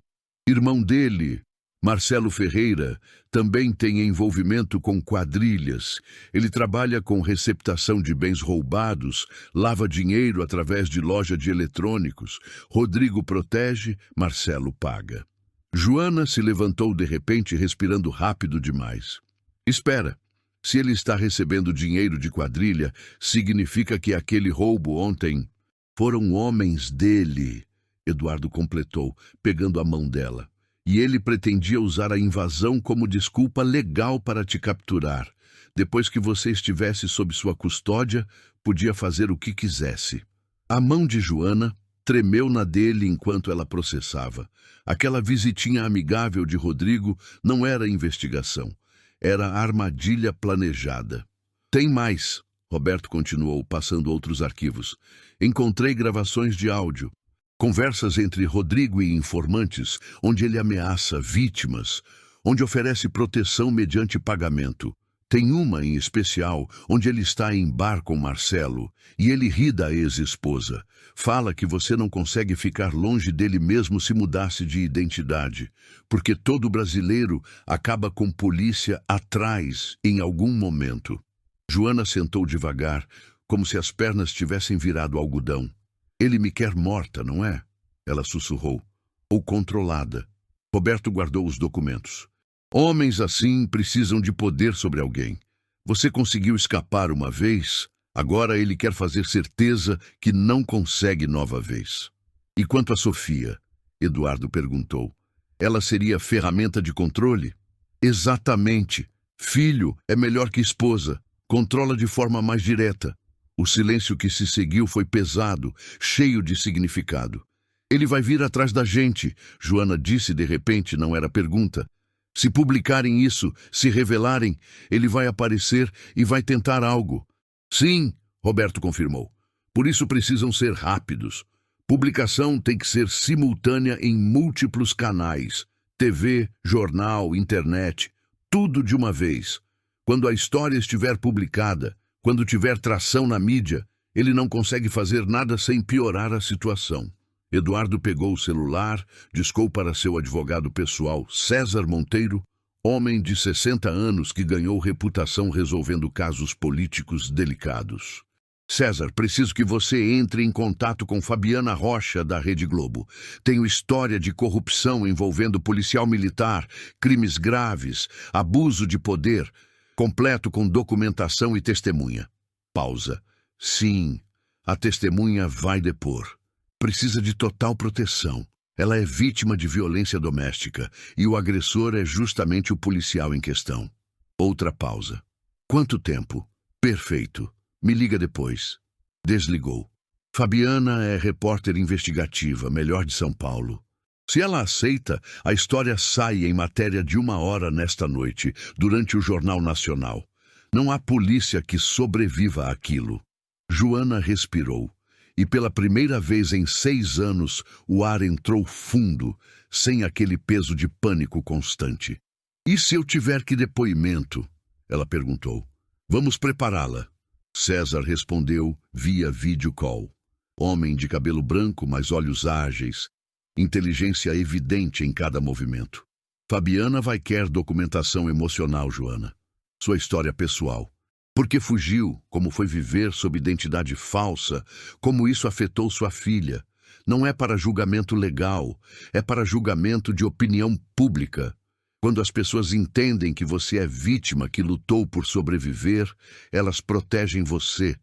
Irmão dele, Marcelo Ferreira, também tem envolvimento com quadrilhas. Ele trabalha com receptação de bens roubados, lava dinheiro através de loja de eletrônicos. Rodrigo protege, Marcelo paga. Joana se levantou de repente, respirando rápido demais. Espera. Se ele está recebendo dinheiro de quadrilha, significa que aquele roubo ontem foram homens dele, Eduardo completou, pegando a mão dela. E ele pretendia usar a invasão como desculpa legal para te capturar. Depois que você estivesse sob sua custódia, podia fazer o que quisesse. A mão de Joana tremeu na dele enquanto ela processava. Aquela visitinha amigável de Rodrigo não era investigação. Era armadilha planejada. Tem mais, Roberto continuou, passando outros arquivos. Encontrei gravações de áudio. Conversas entre Rodrigo e informantes, onde ele ameaça vítimas, onde oferece proteção mediante pagamento. Tem uma em especial, onde ele está em bar com Marcelo, e ele ri da ex-esposa. Fala que você não consegue ficar longe dele mesmo se mudasse de identidade, porque todo brasileiro acaba com polícia atrás em algum momento. Joana sentou devagar, como se as pernas tivessem virado algodão. Ele me quer morta, não é? Ela sussurrou. Ou controlada. Roberto guardou os documentos. Homens assim precisam de poder sobre alguém. Você conseguiu escapar uma vez, agora ele quer fazer certeza que não consegue nova vez. E quanto a Sofia? Eduardo perguntou. Ela seria ferramenta de controle? Exatamente. Filho é melhor que esposa. Controla de forma mais direta. O silêncio que se seguiu foi pesado, cheio de significado. Ele vai vir atrás da gente, Joana disse de repente, não era pergunta. Se publicarem isso, se revelarem, ele vai aparecer e vai tentar algo. Sim, Roberto confirmou. Por isso precisam ser rápidos. Publicação tem que ser simultânea em múltiplos canais. TV, jornal, internet, tudo de uma vez. Quando a história estiver publicada, quando tiver tração na mídia, ele não consegue fazer nada sem piorar a situação. Eduardo pegou o celular, discou para seu advogado pessoal, César Monteiro, homem de 60 anos que ganhou reputação resolvendo casos políticos delicados. César, preciso que você entre em contato com Fabiana Rocha, da Rede Globo. Tenho história de corrupção envolvendo policial militar, crimes graves, abuso de poder, completo com documentação e testemunha. Pausa. Sim, a testemunha vai depor. Precisa de total proteção. Ela é vítima de violência doméstica e o agressor é justamente o policial em questão. Outra pausa. Quanto tempo? Perfeito. Me liga depois. Desligou. Fabiana é repórter investigativa, melhor de São Paulo. Se ela aceita, a história sai em matéria de 1 hora nesta noite, durante o Jornal Nacional. Não há polícia que sobreviva àquilo. Joana respirou. E pela primeira vez em 6 anos, o ar entrou fundo, sem aquele peso de pânico constante. E se eu tiver que depoimento? Ela perguntou. Vamos prepará-la. César respondeu via video call. Homem de cabelo branco, mas olhos ágeis. Inteligência evidente em cada movimento. Fabiana vai querer documentação emocional, Joana. Sua história pessoal. Por que fugiu, como foi viver sob identidade falsa, como isso afetou sua filha. Não é para julgamento legal, é para julgamento de opinião pública. Quando as pessoas entendem que você é vítima que lutou por sobreviver, elas protegem você.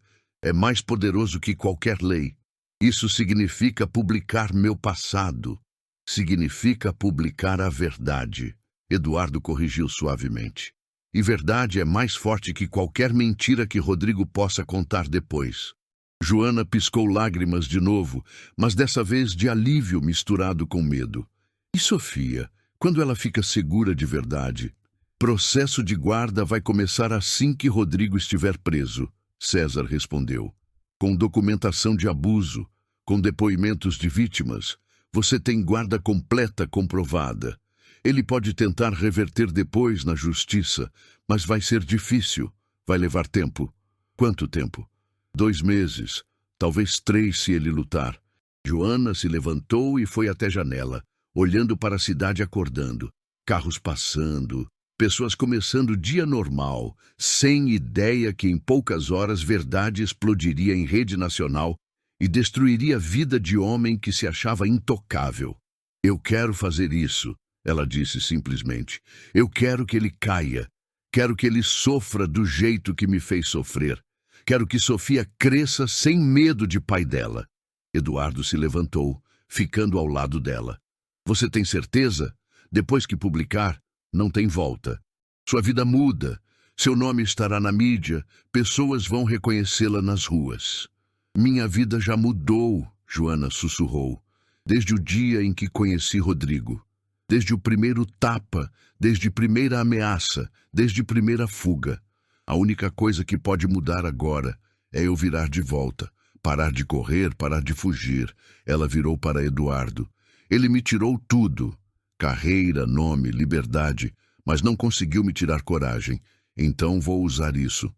É mais poderoso que qualquer lei. Isso significa publicar meu passado. Significa publicar a verdade. Eduardo corrigiu suavemente. E verdade é mais forte que qualquer mentira que Rodrigo possa contar depois. Joana piscou lágrimas de novo, mas dessa vez de alívio misturado com medo. E Sofia, quando ela fica segura de verdade? Processo de guarda vai começar assim que Rodrigo estiver preso, César respondeu. Com documentação de abuso, com depoimentos de vítimas, você tem guarda completa comprovada. Ele pode tentar reverter depois na justiça, mas vai ser difícil. Vai levar tempo. Quanto tempo? 2 meses, talvez 3 se ele lutar. Joana se levantou e foi até a janela, olhando para a cidade acordando. Carros passando, pessoas começando o dia normal, sem ideia que em poucas horas verdade explodiria em rede nacional e destruiria a vida de homem que se achava intocável. Eu quero fazer isso. Ela disse simplesmente. Eu quero que ele caia. Quero que ele sofra do jeito que me fez sofrer. Quero que Sofia cresça sem medo de pai dela. Eduardo se levantou, ficando ao lado dela. Você tem certeza? Depois que publicar, não tem volta. Sua vida muda. Seu nome estará na mídia. Pessoas vão reconhecê-la nas ruas. Minha vida já mudou, Joana sussurrou. Desde o dia em que conheci Rodrigo. Desde o primeiro tapa, desde a primeira ameaça, desde a primeira fuga. A única coisa que pode mudar agora é eu virar de volta, parar de correr, parar de fugir. Ela virou para Eduardo. Ele me tirou tudo. Carreira, nome, liberdade, mas não conseguiu me tirar coragem. Então vou usar isso.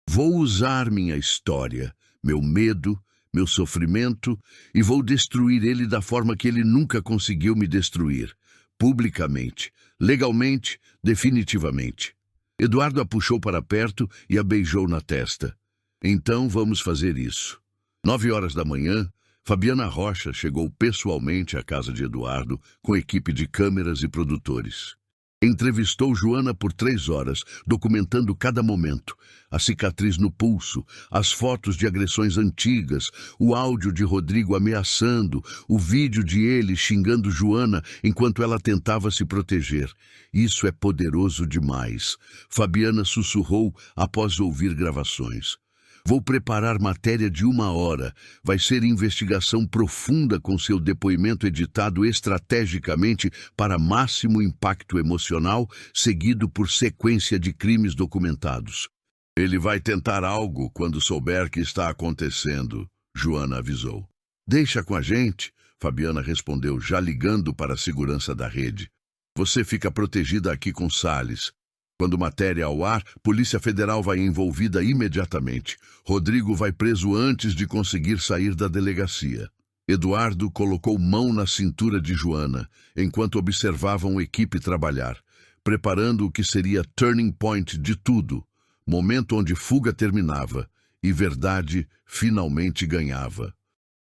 Vou usar minha história, meu medo, meu sofrimento e vou destruir ele da forma que ele nunca conseguiu me destruir. Publicamente, legalmente, definitivamente. Eduardo a puxou para perto e a beijou na testa. Então vamos fazer isso. 9 horas da manhã, Fabiana Rocha chegou pessoalmente à casa de Eduardo com equipe de câmeras e produtores. Entrevistou Joana por 3 horas, documentando cada momento. A cicatriz no pulso, as fotos de agressões antigas, o áudio de Rodrigo ameaçando, o vídeo de ele xingando Joana enquanto ela tentava se proteger. Isso é poderoso demais. Fabiana sussurrou após ouvir gravações. Vou preparar matéria de 1 hora. Vai ser investigação profunda com seu depoimento editado estrategicamente para máximo impacto emocional, seguido por sequência de crimes documentados. Ele vai tentar algo quando souber que está acontecendo, Joana avisou. Deixa com a gente, Fabiana respondeu, já ligando para a segurança da rede. Você fica protegida aqui com Salles. Quando matéria ao ar, Polícia Federal vai envolvida imediatamente. Rodrigo vai preso antes de conseguir sair da delegacia. Eduardo colocou mão na cintura de Joana, enquanto observavam a equipe trabalhar, preparando o que seria turning point de tudo, momento onde fuga terminava e verdade finalmente ganhava.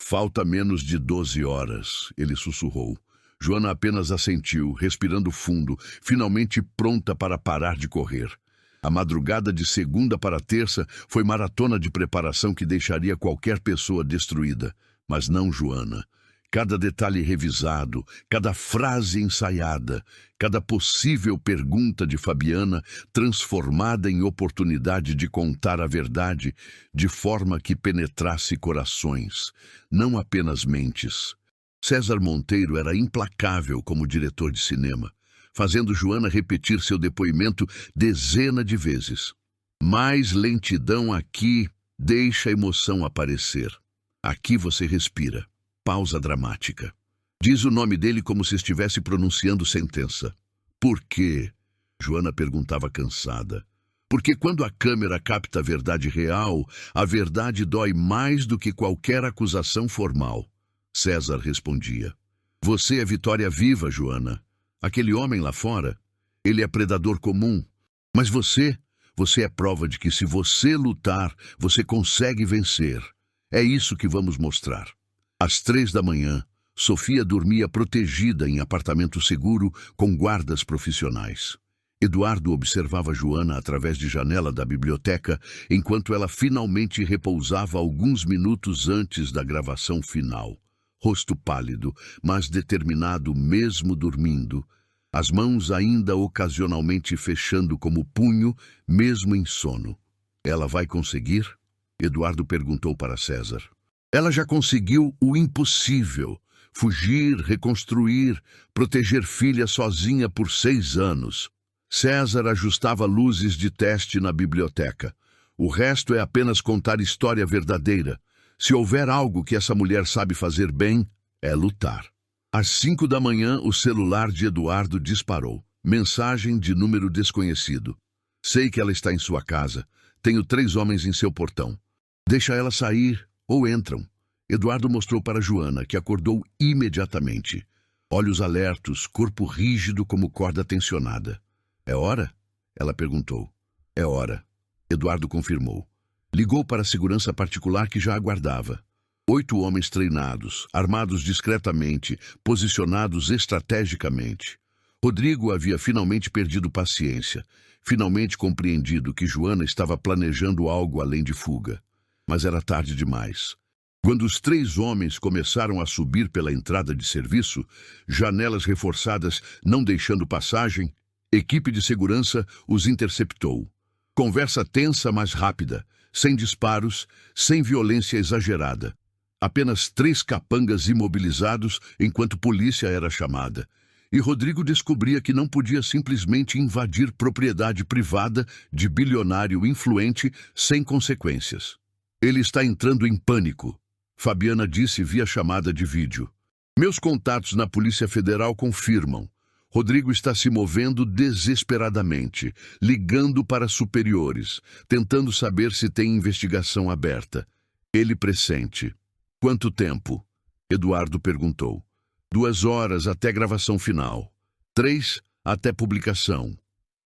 Falta menos de 12 horas, ele sussurrou. Joana apenas assentiu, respirando fundo, finalmente pronta para parar de correr. A madrugada de segunda para terça foi maratona de preparação que deixaria qualquer pessoa destruída, mas não Joana. Cada detalhe revisado, cada frase ensaiada, cada possível pergunta de Fabiana transformada em oportunidade de contar a verdade de forma que penetrasse corações, não apenas mentes. César Monteiro era implacável como diretor de cinema, fazendo Joana repetir seu depoimento dezenas de vezes. Mais lentidão aqui, deixa a emoção aparecer. Aqui você respira. Pausa dramática. Diz o nome dele como se estivesse pronunciando sentença. Por quê? Joana perguntava cansada. Porque quando a câmera capta a verdade real, a verdade dói mais do que qualquer acusação formal. César respondia. Você é Vitória viva, Joana. Aquele homem lá fora, ele é predador comum. Mas você é prova de que se você lutar, você consegue vencer. É isso que vamos mostrar. Às 3 da manhã, Sofia dormia protegida em apartamento seguro com guardas profissionais. Eduardo observava Joana através de janela da biblioteca, enquanto ela finalmente repousava alguns minutos antes da gravação final. Rosto pálido, mas determinado mesmo dormindo, as mãos ainda ocasionalmente fechando como punho, mesmo em sono. Ela vai conseguir? Eduardo perguntou para César. Ela já conseguiu o impossível, fugir, reconstruir, proteger filha sozinha por 6 anos. César ajustava luzes de teste na biblioteca. O resto é apenas contar história verdadeira. Se houver algo que essa mulher sabe fazer bem, é lutar. Às 5 da manhã, o celular de Eduardo disparou. Mensagem de número desconhecido. Sei que ela está em sua casa. Tenho 3 homens em seu portão. Deixa ela sair ou entram. Eduardo mostrou para Joana, que acordou imediatamente. Olhos alertos, corpo rígido como corda tensionada. É hora? Ela perguntou. É hora. Eduardo confirmou. Ligou para a segurança particular que já aguardava. 8 homens treinados, armados discretamente, posicionados estrategicamente. Rodrigo havia finalmente perdido paciência, finalmente compreendido que Joana estava planejando algo além de fuga. Mas era tarde demais. Quando os 3 homens começaram a subir pela entrada de serviço, janelas reforçadas não deixando passagem, equipe de segurança os interceptou. Conversa tensa, mas rápida. Sem disparos, sem violência exagerada. Apenas 3 capangas imobilizados enquanto polícia era chamada. E Rodrigo descobria que não podia simplesmente invadir propriedade privada de bilionário influente sem consequências. Ele está entrando em pânico, Fabiana disse via chamada de vídeo. Meus contatos na Polícia Federal confirmam. Rodrigo está se movendo desesperadamente, ligando para superiores, tentando saber se tem investigação aberta. Ele pressente. Quanto tempo? Eduardo perguntou. 2 horas até gravação final. 3 até publicação.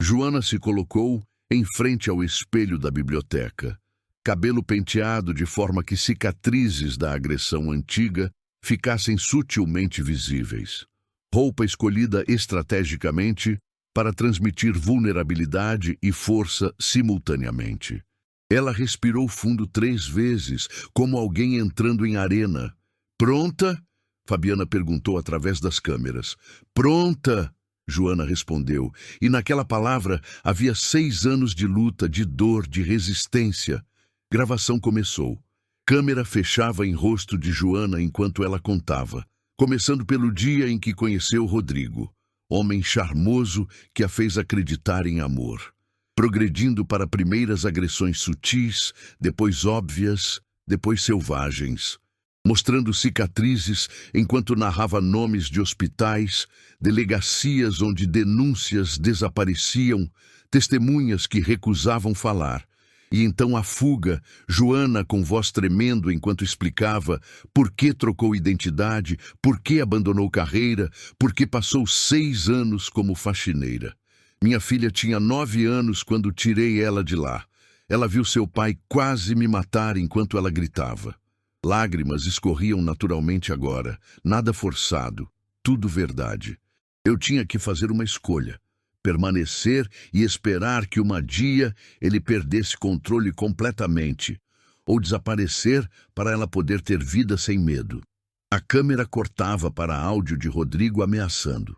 Joana se colocou em frente ao espelho da biblioteca. Cabelo penteado de forma que cicatrizes da agressão antiga ficassem sutilmente visíveis. Roupa escolhida estrategicamente para transmitir vulnerabilidade e força simultaneamente. Ela respirou fundo 3 vezes, como alguém entrando em arena. Pronta? Fabiana perguntou através das câmeras. Pronta! Joana respondeu, e naquela palavra havia 6 anos de luta, de dor, de resistência. Gravação começou. Câmera fechava em rosto de Joana enquanto ela contava, começando pelo dia em que conheceu Rodrigo, homem charmoso que a fez acreditar em amor, progredindo para primeiras agressões sutis, depois óbvias, depois selvagens, mostrando cicatrizes enquanto narrava nomes de hospitais, delegacias onde denúncias desapareciam, testemunhas que recusavam falar. E então a fuga, Joana com voz tremendo enquanto explicava por que trocou identidade, por que abandonou carreira, por que passou 6 anos como faxineira. Minha filha tinha 9 anos quando tirei ela de lá. Ela viu seu pai quase me matar enquanto ela gritava. Lágrimas escorriam naturalmente agora, nada forçado, tudo verdade. Eu tinha que fazer uma escolha. Permanecer e esperar que um dia ele perdesse controle completamente, ou desaparecer para ela poder ter vida sem medo. A câmera cortava para áudio de Rodrigo ameaçando.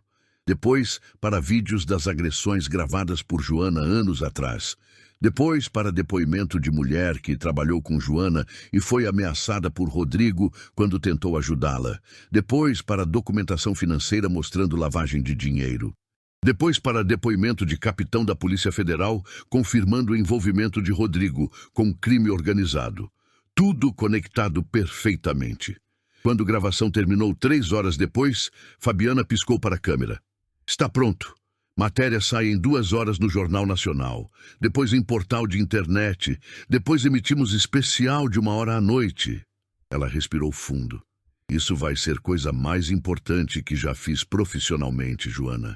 Depois, para vídeos das agressões gravadas por Joana anos atrás. Depois, para depoimento de mulher que trabalhou com Joana e foi ameaçada por Rodrigo quando tentou ajudá-la. Depois, para documentação financeira mostrando lavagem de dinheiro. Depois para depoimento de capitão da Polícia Federal, confirmando o envolvimento de Rodrigo com crime organizado. Tudo conectado perfeitamente. Quando a gravação terminou 3 horas depois, Fabiana piscou para a câmera. Está pronto. Matéria sai em 2 horas no Jornal Nacional. Depois em portal de internet. Depois emitimos especial de 1 hora à noite. Ela respirou fundo. Isso vai ser coisa mais importante que já fiz profissionalmente, Joana.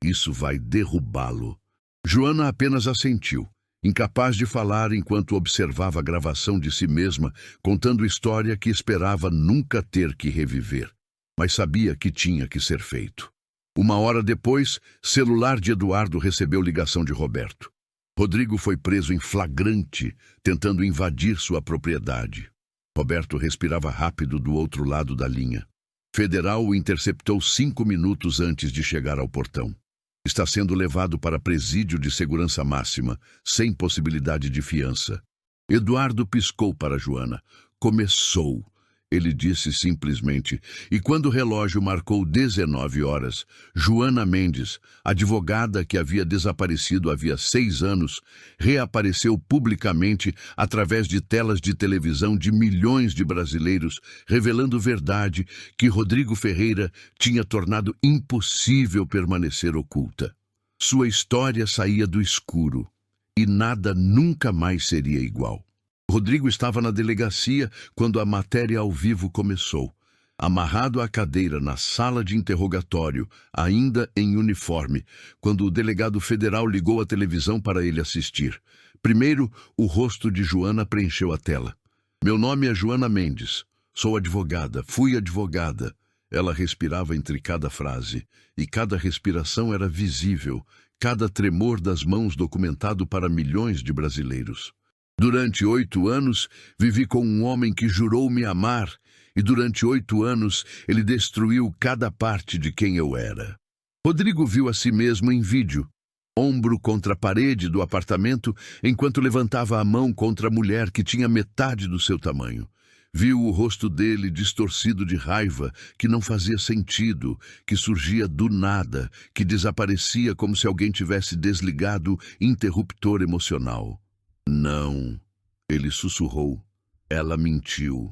Isso vai derrubá-lo. Joana apenas assentiu, incapaz de falar enquanto observava a gravação de si mesma, contando história que esperava nunca ter que reviver, mas sabia que tinha que ser feito. 1 hora depois, celular de Eduardo recebeu ligação de Roberto. Rodrigo foi preso em flagrante, tentando invadir sua propriedade. Roberto respirava rápido do outro lado da linha. Federal o interceptou 5 minutos antes de chegar ao portão. Está sendo levado para presídio de segurança máxima, sem possibilidade de fiança. Eduardo piscou para Joana. Começou, ele disse simplesmente, e quando o relógio marcou 19 horas, Joana Mendes, advogada que havia desaparecido havia 6 anos, reapareceu publicamente através de telas de televisão de milhões de brasileiros, revelando verdade que Rodrigo Ferreira tinha tornado impossível permanecer oculta. Sua história saía do escuro, e nada nunca mais seria igual. Rodrigo estava na delegacia quando a matéria ao vivo começou. Amarrado à cadeira na sala de interrogatório, ainda em uniforme, quando o delegado federal ligou a televisão para ele assistir. Primeiro, o rosto de Joana preencheu a tela. Meu nome é Joana Mendes. Sou advogada. Fui advogada. Ela respirava entre cada frase, e cada respiração era visível, cada tremor das mãos documentado para milhões de brasileiros. Durante 8 anos, vivi com um homem que jurou me amar, e durante 8 anos ele destruiu cada parte de quem eu era. Rodrigo viu a si mesmo em vídeo, ombro contra a parede do apartamento, enquanto levantava a mão contra a mulher que tinha metade do seu tamanho. Viu o rosto dele distorcido de raiva, que não fazia sentido, que surgia do nada, que desaparecia como se alguém tivesse desligado interruptor emocional. Não, ele sussurrou. Ela mentiu.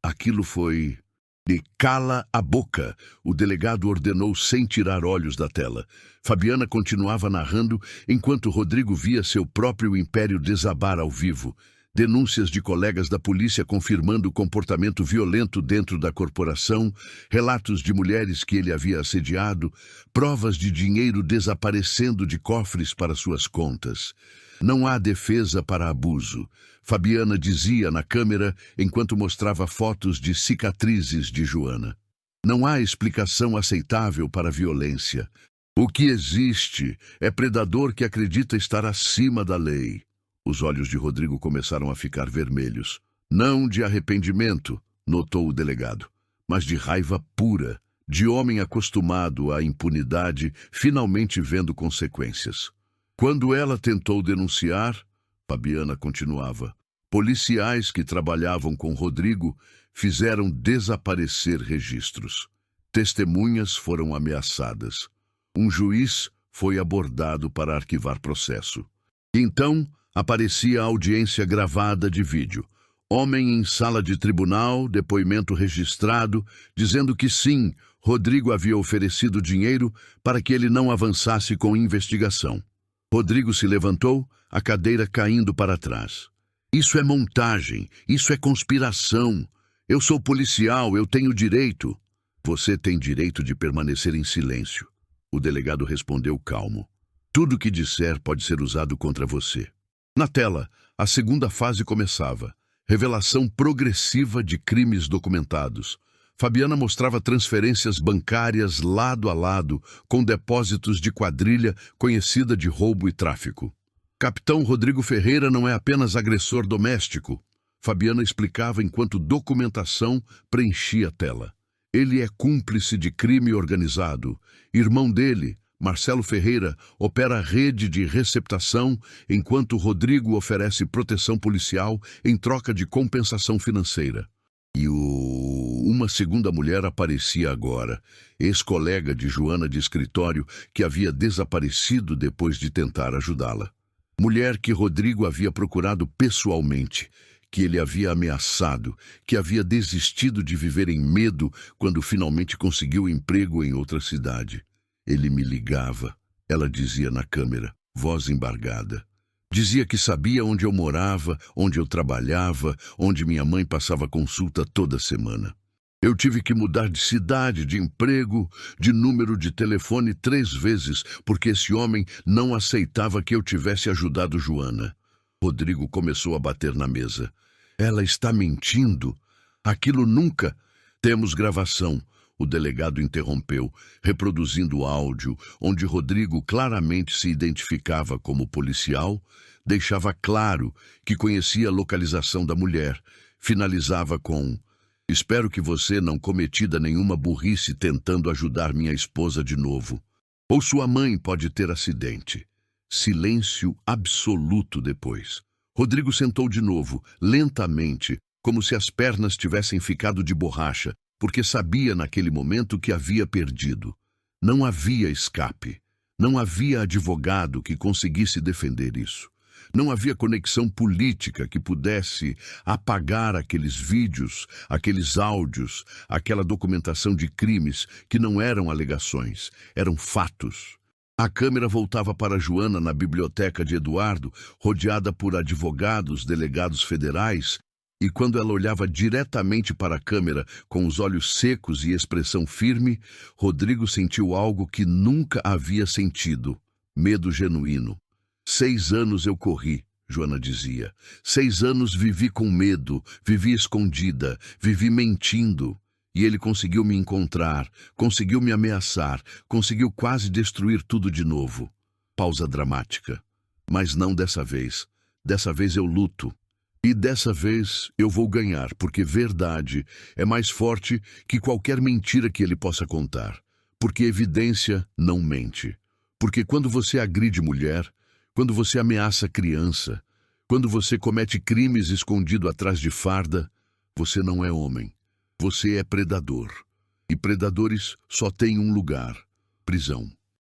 Aquilo foi E cala a boca, o delegado ordenou sem tirar olhos da tela. Fabiana continuava narrando enquanto Rodrigo via seu próprio império desabar ao vivo. Denúncias de colegas da polícia confirmando o comportamento violento dentro da corporação, relatos de mulheres que ele havia assediado, provas de dinheiro desaparecendo de cofres para suas contas. Não há defesa para abuso, Fabiana dizia na câmera enquanto mostrava fotos de cicatrizes de Joana. Não há explicação aceitável para a violência. O que existe é predador que acredita estar acima da lei. Os olhos de Rodrigo começaram a ficar vermelhos. Não de arrependimento, notou o delegado, mas de raiva pura, de homem acostumado à impunidade, finalmente vendo consequências. Quando ela tentou denunciar, Fabiana continuava, policiais que trabalhavam com Rodrigo fizeram desaparecer registros. Testemunhas foram ameaçadas. Um juiz foi abordado para arquivar processo. Então, aparecia a audiência gravada de vídeo. Homem em sala de tribunal, depoimento registrado, dizendo que sim, Rodrigo havia oferecido dinheiro para que ele não avançasse com investigação. Rodrigo se levantou, a cadeira caindo para trás. Isso é montagem, isso é conspiração. Eu sou policial, eu tenho direito. Você tem direito de permanecer em silêncio. O delegado respondeu calmo. Tudo o que disser pode ser usado contra você. Na tela, a segunda fase começava. Revelação progressiva de crimes documentados. Fabiana mostrava transferências bancárias lado a lado, com depósitos de quadrilha conhecida de roubo e tráfico. Capitão Rodrigo Ferreira não é apenas agressor doméstico, Fabiana explicava enquanto documentação preenchia a tela. Ele é cúmplice de crime organizado. Irmão dele, Marcelo Ferreira, opera a rede de receptação, enquanto Rodrigo oferece proteção policial em troca de compensação financeira. E uma segunda mulher aparecia agora, ex-colega de Joana de escritório, que havia desaparecido depois de tentar ajudá-la. Mulher que Rodrigo havia procurado pessoalmente, que ele havia ameaçado, que havia desistido de viver em medo quando finalmente conseguiu emprego em outra cidade. Ele me ligava, ela dizia na câmera, voz embargada. Dizia que sabia onde eu morava, onde eu trabalhava, onde minha mãe passava consulta toda semana. Eu tive que mudar de cidade, de emprego, de número de telefone 3 vezes, porque esse homem não aceitava que eu tivesse ajudado Joana. Rodrigo começou a bater na mesa. Ela está mentindo. Aquilo nunca... Temos gravação. O delegado interrompeu, reproduzindo o áudio, onde Rodrigo claramente se identificava como policial, deixava claro que conhecia a localização da mulher, finalizava com: espero que você não cometida nenhuma burrice tentando ajudar minha esposa de novo. Ou sua mãe pode ter acidente. Silêncio absoluto depois. Rodrigo sentou de novo, lentamente, como se as pernas tivessem ficado de borracha, porque sabia naquele momento que havia perdido. Não havia escape. Não havia advogado que conseguisse defender isso. Não havia conexão política que pudesse apagar aqueles vídeos, aqueles áudios, aquela documentação de crimes que não eram alegações, eram fatos. A câmera voltava para Joana na biblioteca de Eduardo, rodeada por advogados, delegados federais, e quando ela olhava diretamente para a câmera, com os olhos secos e expressão firme, Rodrigo sentiu algo que nunca havia sentido: medo genuíno. 6 anos eu corri, Joana dizia. 6 anos vivi com medo, vivi escondida, vivi mentindo. E ele conseguiu me encontrar, conseguiu me ameaçar, conseguiu quase destruir tudo de novo. Pausa dramática. Mas não dessa vez. Dessa vez eu luto. E dessa vez eu vou ganhar, porque verdade é mais forte que qualquer mentira que ele possa contar. Porque evidência não mente. Porque quando você agride mulher, quando você ameaça criança, quando você comete crimes escondido atrás de farda, você não é homem. Você é predador. E predadores só têm um lugar: prisão.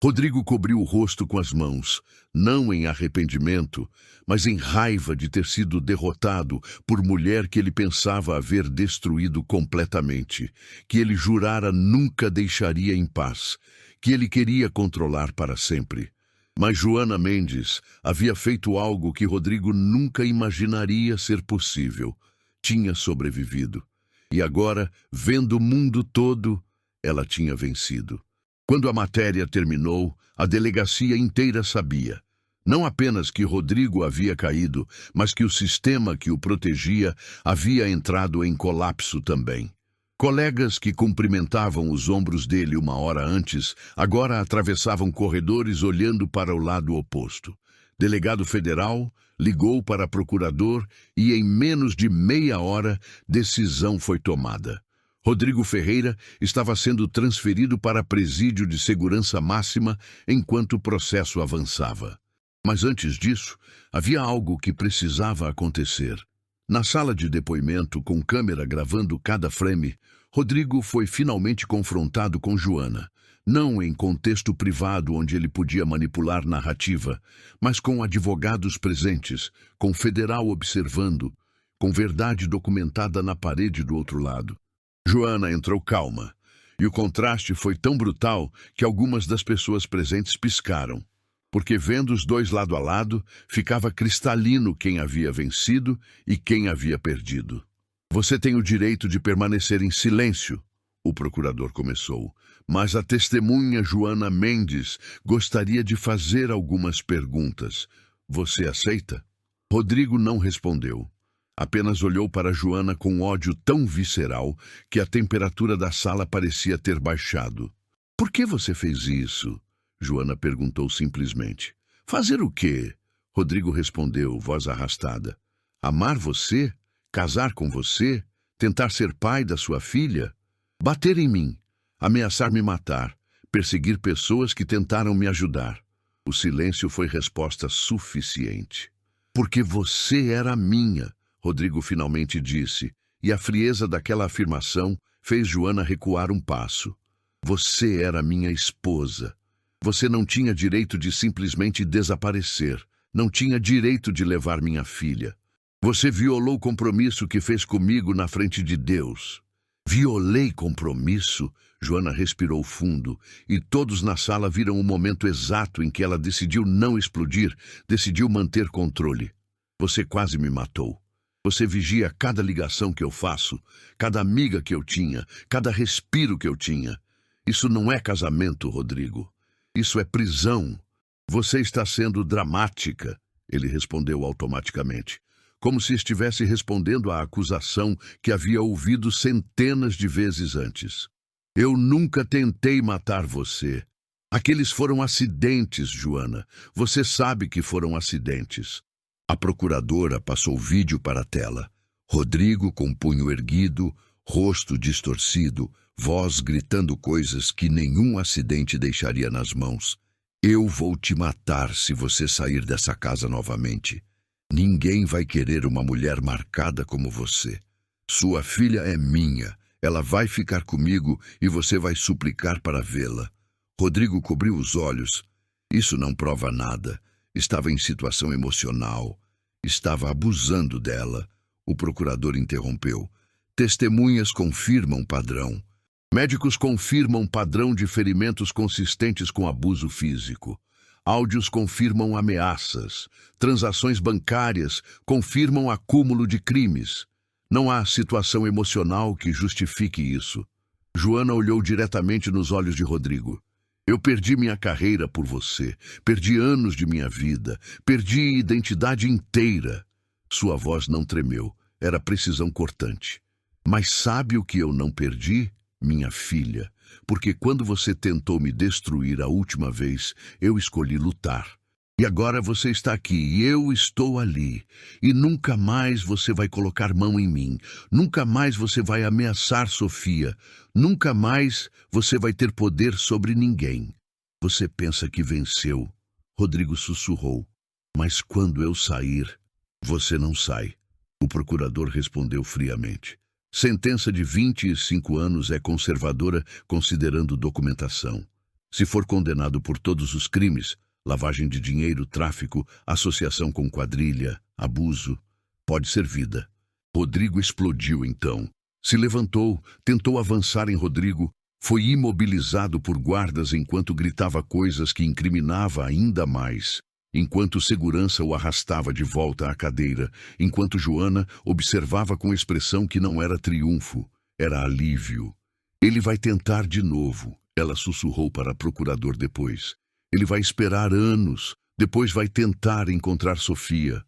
Rodrigo cobriu o rosto com as mãos, não em arrependimento, mas em raiva de ter sido derrotado por mulher que ele pensava haver destruído completamente, que ele jurara nunca deixaria em paz, que ele queria controlar para sempre. Mas Joana Mendes havia feito algo que Rodrigo nunca imaginaria ser possível. Tinha sobrevivido. E agora, vendo o mundo todo, ela tinha vencido. Quando a matéria terminou, a delegacia inteira sabia. Não apenas que Rodrigo havia caído, mas que o sistema que o protegia havia entrado em colapso também. Colegas que cumprimentavam os ombros dele uma hora antes, agora atravessavam corredores olhando para o lado oposto. Delegado federal ligou para procurador e em menos de meia hora, decisão foi tomada. Rodrigo Ferreira estava sendo transferido para presídio de segurança máxima enquanto o processo avançava. Mas antes disso, havia algo que precisava acontecer. Na sala de depoimento, com câmera gravando cada frame, Rodrigo foi finalmente confrontado com Joana, não em contexto privado onde ele podia manipular narrativa, mas com advogados presentes, com federal observando, com verdade documentada na parede do outro lado. Joana entrou calma, e o contraste foi tão brutal que algumas das pessoas presentes piscaram, porque vendo os dois lado a lado, ficava cristalino quem havia vencido e quem havia perdido. Você tem o direito de permanecer em silêncio, o procurador começou, mas a testemunha Joana Mendes gostaria de fazer algumas perguntas. Você aceita? Rodrigo não respondeu. Apenas olhou para Joana com ódio tão visceral que a temperatura da sala parecia ter baixado. Por que você fez isso? Joana perguntou simplesmente. Fazer o quê? Rodrigo respondeu, voz arrastada. Amar você? Casar com você? Tentar ser pai da sua filha? Bater em mim? Ameaçar me matar? Perseguir pessoas que tentaram me ajudar? O silêncio foi resposta suficiente. Porque você era minha, Rodrigo finalmente disse, e a frieza daquela afirmação fez Joana recuar um passo. Você era minha esposa. Você não tinha direito de simplesmente desaparecer. Não tinha direito de levar minha filha. Você violou o compromisso que fez comigo na frente de Deus. Violei compromisso? Joana respirou fundo, e todos na sala viram o momento exato em que ela decidiu não explodir, decidiu manter controle. Você quase me matou. Você vigia cada ligação que eu faço, cada amiga que eu tinha, cada respiro que eu tinha. Isso não é casamento, Rodrigo. Isso é prisão. Você está sendo dramática, ele respondeu automaticamente, como se estivesse respondendo à acusação que havia ouvido centenas de vezes antes. Eu nunca tentei matar você. Aqueles foram acidentes, Joana. Você sabe que foram acidentes. A procuradora passou o vídeo para a tela. Rodrigo com punho erguido, rosto distorcido, voz gritando coisas que nenhum acidente deixaria nas mãos. Eu vou te matar se você sair dessa casa novamente. Ninguém vai querer uma mulher marcada como você. Sua filha é minha. Ela vai ficar comigo e você vai suplicar para vê-la. Rodrigo cobriu os olhos. Isso não prova nada. Estava em situação emocional. Estava abusando dela. O procurador interrompeu. Testemunhas confirmam padrão. Médicos confirmam padrão de ferimentos consistentes com abuso físico. Áudios confirmam ameaças. Transações bancárias confirmam acúmulo de crimes. Não há situação emocional que justifique isso. Joana olhou diretamente nos olhos de Rodrigo. Eu perdi minha carreira por você. Perdi anos de minha vida. Perdi identidade inteira. Sua voz não tremeu. Era precisão cortante. Mas sabe o que eu não perdi? Minha filha. Porque quando você tentou me destruir a última vez, eu escolhi lutar. E agora você está aqui e eu estou ali. E nunca mais você vai colocar mão em mim. Nunca mais você vai ameaçar Sofia. Nunca mais você vai ter poder sobre ninguém. Você pensa que venceu. Rodrigo sussurrou. Mas quando eu sair, você não sai. O procurador respondeu friamente. Sentença de 25 anos é conservadora considerando documentação. Se for condenado por todos os crimes, lavagem de dinheiro, tráfico, associação com quadrilha, abuso, pode ser vida. Rodrigo explodiu então. Se levantou, tentou avançar em Rodrigo, foi imobilizado por guardas enquanto gritava coisas que incriminava ainda mais. Enquanto segurança o arrastava de volta à cadeira, enquanto Joana observava com expressão que não era triunfo, era alívio. Ele vai tentar de novo, ela sussurrou para o procurador depois. Ele vai esperar anos, depois vai tentar encontrar Sofia.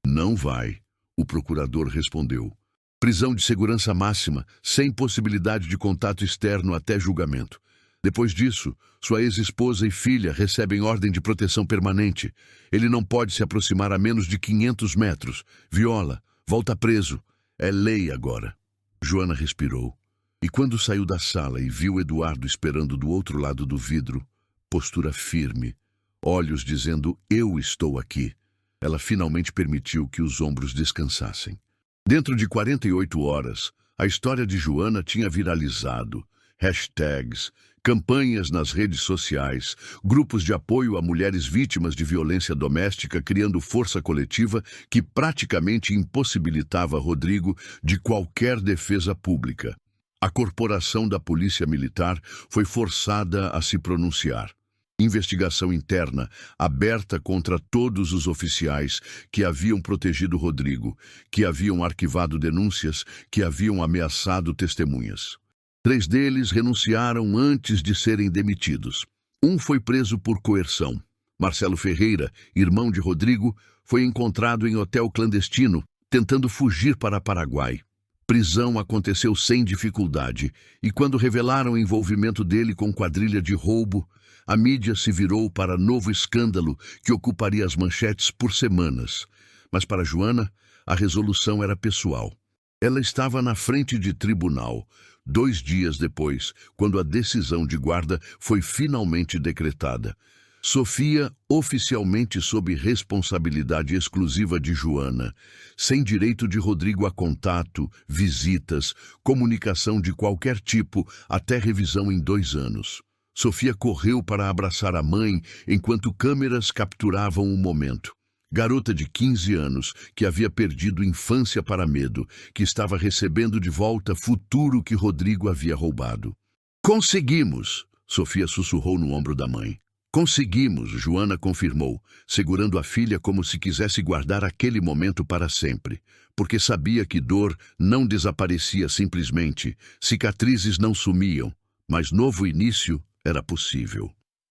Não vai, o procurador respondeu. Prisão de segurança máxima, sem possibilidade de contato externo até julgamento. Depois disso, sua ex-esposa e filha recebem ordem de proteção permanente. Ele não pode se aproximar a menos de 500 metros. Viola, volta preso. É lei agora. Joana respirou. E quando saiu da sala e viu Eduardo esperando do outro lado do vidro, postura firme, olhos dizendo, eu estou aqui, ela finalmente permitiu que os ombros descansassem. Dentro de 48 horas, a história de Joana tinha viralizado. Hashtags, campanhas nas redes sociais, grupos de apoio a mulheres vítimas de violência doméstica criando força coletiva que praticamente impossibilitava Rodrigo de qualquer defesa pública. A corporação da Polícia Militar foi forçada a se pronunciar. Investigação interna aberta contra todos os oficiais que haviam protegido Rodrigo, que haviam arquivado denúncias, que haviam ameaçado testemunhas. 3 deles renunciaram antes de serem demitidos. Um foi preso por coerção. Marcelo Ferreira, irmão de Rodrigo, foi encontrado em hotel clandestino, tentando fugir para Paraguai. Prisão aconteceu sem dificuldade, e quando revelaram o envolvimento dele com quadrilha de roubo, a mídia se virou para novo escândalo que ocuparia as manchetes por semanas. Mas para Joana, a resolução era pessoal. Ela estava na frente de tribunal, 2 dias depois, quando a decisão de guarda foi finalmente decretada. Sofia, oficialmente sob responsabilidade exclusiva de Joana, sem direito de Rodrigo a contato, visitas, comunicação de qualquer tipo, até revisão em 2 anos. Sofia correu para abraçar a mãe enquanto câmeras capturavam o momento. Garota de 15 anos, que havia perdido infância para medo, que estava recebendo de volta futuro que Rodrigo havia roubado. Conseguimos! Sofia sussurrou no ombro da mãe. Conseguimos, Joana confirmou, segurando a filha como se quisesse guardar aquele momento para sempre, porque sabia que dor não desaparecia simplesmente, cicatrizes não sumiam, mas novo início era possível.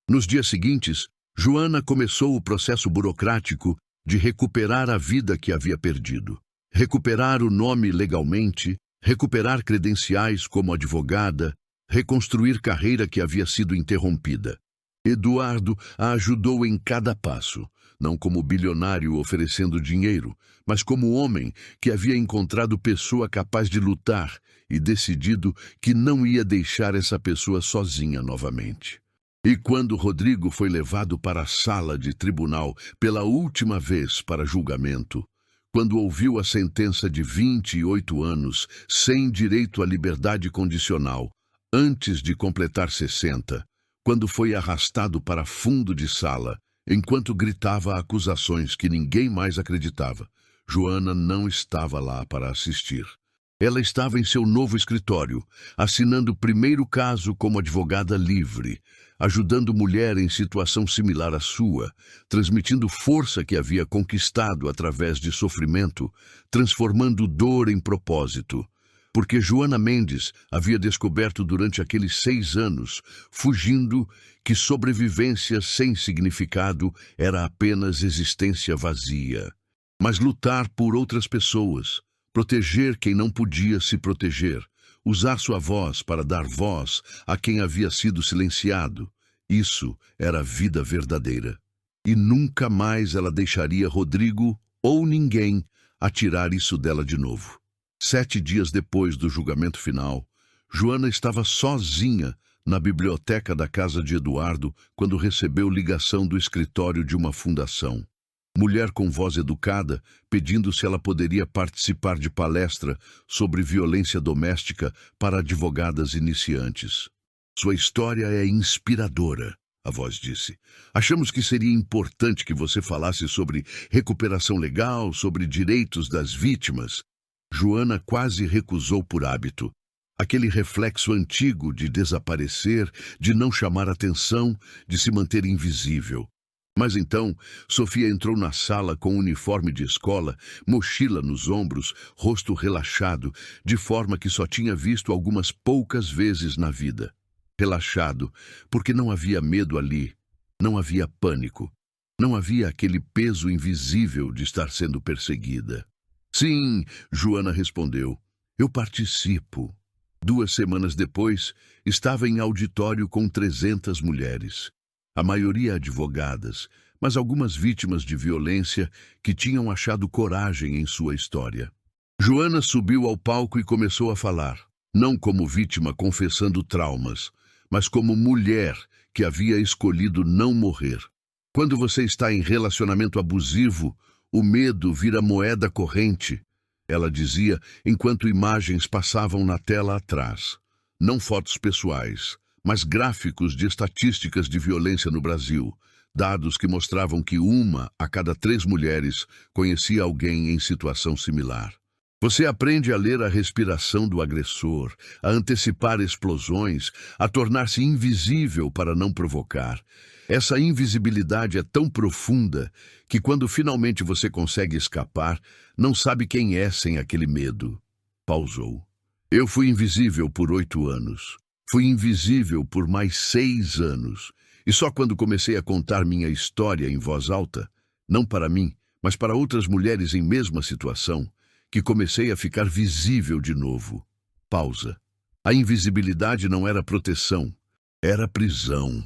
Nos dias seguintes, Joana começou o processo burocrático de recuperar a vida que havia perdido, recuperar o nome legalmente, recuperar credenciais como advogada, reconstruir carreira que havia sido interrompida. Eduardo a ajudou em cada passo, não como bilionário oferecendo dinheiro, mas como homem que havia encontrado pessoa capaz de lutar e decidido que não ia deixar essa pessoa sozinha novamente. E quando Rodrigo foi levado para a sala de tribunal pela última vez para julgamento, quando ouviu a sentença de 28 anos sem direito à liberdade condicional, antes de completar 60, quando foi arrastado para fundo de sala, enquanto gritava acusações que ninguém mais acreditava, Joana não estava lá para assistir. Ela estava em seu novo escritório, assinando o primeiro caso como advogada livre, ajudando mulher em situação similar à sua, transmitindo força que havia conquistado através de sofrimento, transformando dor em propósito. Porque Joana Mendes havia descoberto durante aqueles 6 anos, fugindo, que sobrevivência sem significado era apenas existência vazia. Mas lutar por outras pessoas, proteger quem não podia se proteger, usar sua voz para dar voz a quem havia sido silenciado, isso era a vida verdadeira. E nunca mais ela deixaria Rodrigo ou ninguém atirar isso dela de novo. 7 dias depois do julgamento final, Joana estava sozinha na biblioteca da casa de Eduardo quando recebeu ligação do escritório de uma fundação. Mulher com voz educada, pedindo se ela poderia participar de palestra sobre violência doméstica para advogadas iniciantes. Sua história é inspiradora. a voz disse. Achamos que seria importante que você falasse sobre recuperação legal, sobre direitos das vítimas. Joana quase recusou por hábito. Aquele reflexo antigo de desaparecer, de não chamar atenção, de se manter invisível. Mas então, Sofia entrou na sala com uniforme de escola, mochila nos ombros, rosto relaxado, de forma que só tinha visto algumas poucas vezes na vida. Relaxado, porque não havia medo ali, não havia pânico, não havia aquele peso invisível de estar sendo perseguida. Sim, Joana respondeu, eu participo. 2 semanas depois, estava em auditório com 300 mulheres. A maioria advogadas, mas algumas vítimas de violência que tinham achado coragem em sua história. Joana subiu ao palco e começou a falar, não como vítima confessando traumas, mas como mulher que havia escolhido não morrer. Quando você está em relacionamento abusivo, o medo vira moeda corrente, ela dizia enquanto imagens passavam na tela atrás. Não fotos pessoais, mas gráficos de estatísticas de violência no Brasil, dados que mostravam que 1 a cada 3 mulheres conhecia alguém em situação similar. Você aprende a ler a respiração do agressor, a antecipar explosões, a tornar-se invisível para não provocar. Essa invisibilidade é tão profunda que quando finalmente você consegue escapar, não sabe quem é sem aquele medo. Pausou. Eu fui invisível por 8 anos. Fui invisível por mais 6 anos. E só quando comecei a contar minha história em voz alta, não para mim, mas para outras mulheres em mesma situação, que comecei a ficar visível de novo. Pausa. A invisibilidade não era proteção, era prisão.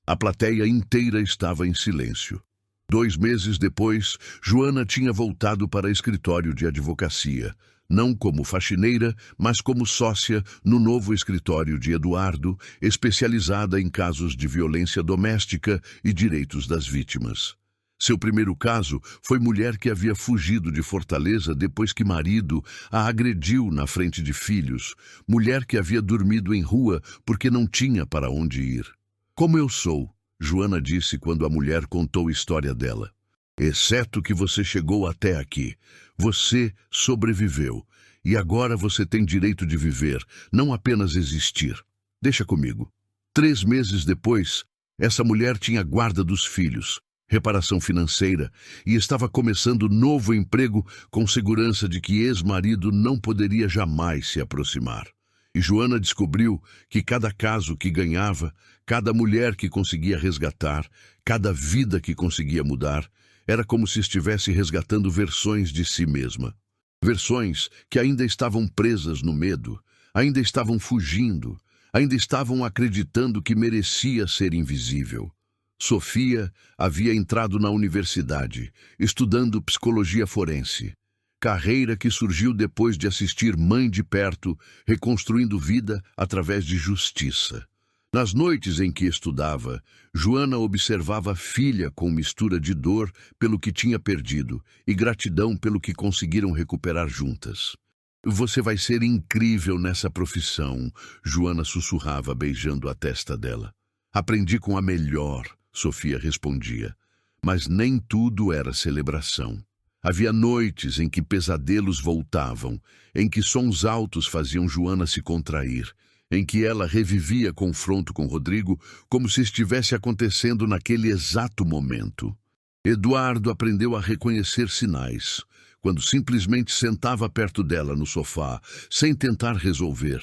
A plateia inteira estava em silêncio. 2 meses depois, Joana tinha voltado para o escritório de advocacia, não como faxineira, mas como sócia no novo escritório de Eduardo, especializada em casos de violência doméstica e direitos das vítimas. Seu primeiro caso foi mulher que havia fugido de Fortaleza depois que marido a agrediu na frente de filhos, mulher que havia dormido em rua porque não tinha para onde ir. Como eu sou, Joana disse quando a mulher contou a história dela. Exceto que você chegou até aqui. Você sobreviveu. E agora você tem direito de viver, não apenas existir. Deixa comigo. 3 meses depois, essa mulher tinha guarda dos filhos, reparação financeira e estava começando novo emprego com segurança de que ex-marido não poderia jamais se aproximar. E Joana descobriu que cada caso que ganhava, cada mulher que conseguia resgatar, cada vida que conseguia mudar, era como se estivesse resgatando versões de si mesma. Versões que ainda estavam presas no medo, ainda estavam fugindo, ainda estavam acreditando que merecia ser invisível. Sofia havia entrado na universidade, estudando psicologia forense. Carreira que surgiu depois de assistir mãe de perto, reconstruindo vida através de justiça. Nas noites em que estudava, Joana observava a filha com mistura de dor pelo que tinha perdido e gratidão pelo que conseguiram recuperar juntas. Você vai ser incrível nessa profissão, Joana sussurrava, beijando a testa dela. Aprendi com a melhor, Sofia respondia. Mas nem tudo era celebração. Havia noites em que pesadelos voltavam, em que sons altos faziam Joana se contrair, em que ela revivia confronto com Rodrigo como se estivesse acontecendo naquele exato momento. Eduardo aprendeu a reconhecer sinais, quando simplesmente sentava perto dela no sofá, sem tentar resolver,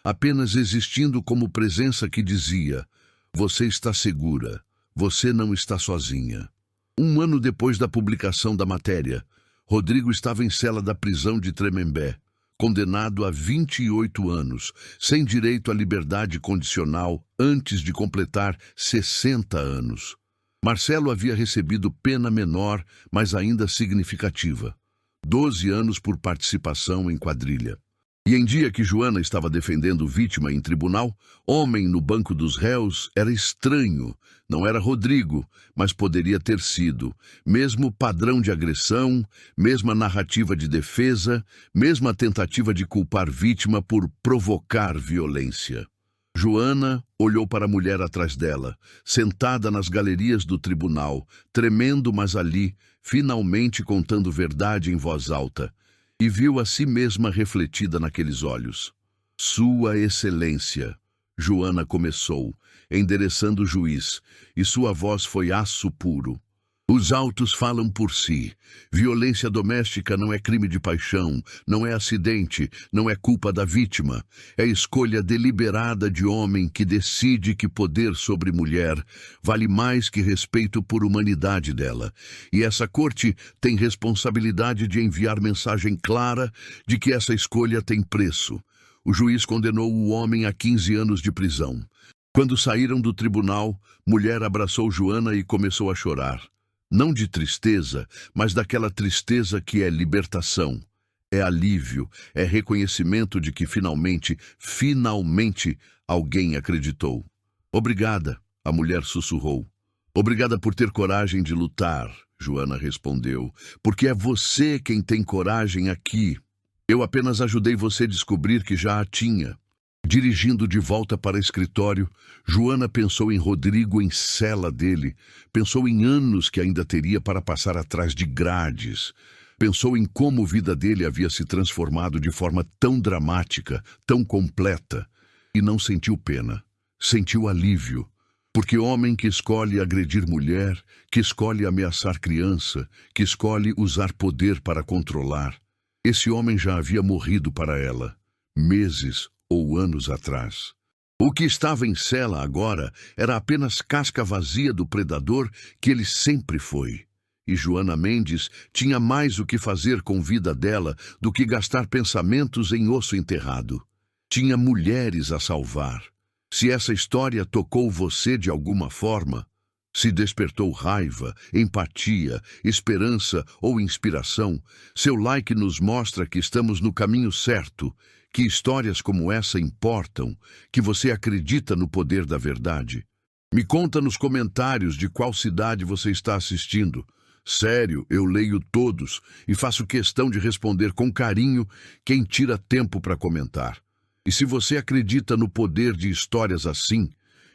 apenas existindo como presença que dizia: "Você está segura, você não está sozinha." 1 ano depois da publicação da matéria, Rodrigo estava em cela da prisão de Tremembé, condenado a 28 anos, sem direito à liberdade condicional antes de completar 60 anos. Marcelo havia recebido pena menor, mas ainda significativa. 12 anos por participação em quadrilha. E em dia que Joana estava defendendo vítima em tribunal, homem no banco dos réus era estranho. Não era Rodrigo, mas poderia ter sido. Mesmo padrão de agressão, mesma narrativa de defesa, mesma tentativa de culpar vítima por provocar violência. Joana Olhou para a mulher atrás dela, sentada nas galerias do tribunal, tremendo, mas ali, finalmente contando verdade em voz alta, e viu a si mesma refletida naqueles olhos. Sua Excelência, Joana começou, endereçando o juiz, e sua voz foi aço puro. Os autos falam por si. Violência doméstica não é crime de paixão, não é acidente, não é culpa da vítima. É escolha deliberada de homem que decide que poder sobre mulher vale mais que respeito por humanidade dela. E essa corte tem responsabilidade de enviar mensagem clara de que essa escolha tem preço. O juiz condenou o homem a 15 anos de prisão. Quando saíram do tribunal, mulher abraçou Joana e começou a chorar. Não de tristeza, mas daquela tristeza que é libertação, é alívio, é reconhecimento de que finalmente alguém acreditou. Obrigada, a mulher sussurrou. Obrigada por ter coragem de lutar, Joana respondeu, porque é você quem tem coragem aqui. Eu apenas ajudei você a descobrir que já a tinha. Dirigindo de volta para o escritório, Joana pensou em Rodrigo em cela dele, pensou em anos que ainda teria para passar atrás de grades, pensou em como a vida dele havia se transformado de forma tão dramática, tão completa, e não sentiu pena, sentiu alívio, porque homem que escolhe agredir mulher, que escolhe ameaçar criança, que escolhe usar poder para controlar, esse homem já havia morrido para ela, meses ou anos atrás. O que estava em cela agora era apenas casca vazia do predador que ele sempre foi. E Joana Mendes tinha mais o que fazer com a vida dela do que gastar pensamentos em osso enterrado. Tinha mulheres a salvar. Se essa história tocou você de alguma forma, se despertou raiva, empatia, esperança ou inspiração, seu like nos mostra que estamos no caminho certo, que histórias como essa importam, que você acredita no poder da verdade. Me conta nos comentários de qual cidade você está assistindo. Sério, eu leio todos e faço questão de responder com carinho quem tira tempo para comentar. E se você acredita no poder de histórias assim,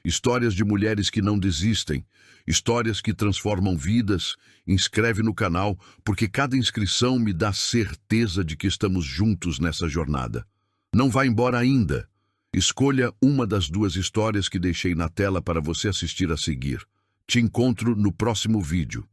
histórias de mulheres que não desistem, histórias que transformam vidas, inscreve no canal, porque cada inscrição me dá certeza de que estamos juntos nessa jornada. Não vá embora ainda. Escolha uma das duas histórias que deixei na tela para você assistir a seguir. Te encontro no próximo vídeo.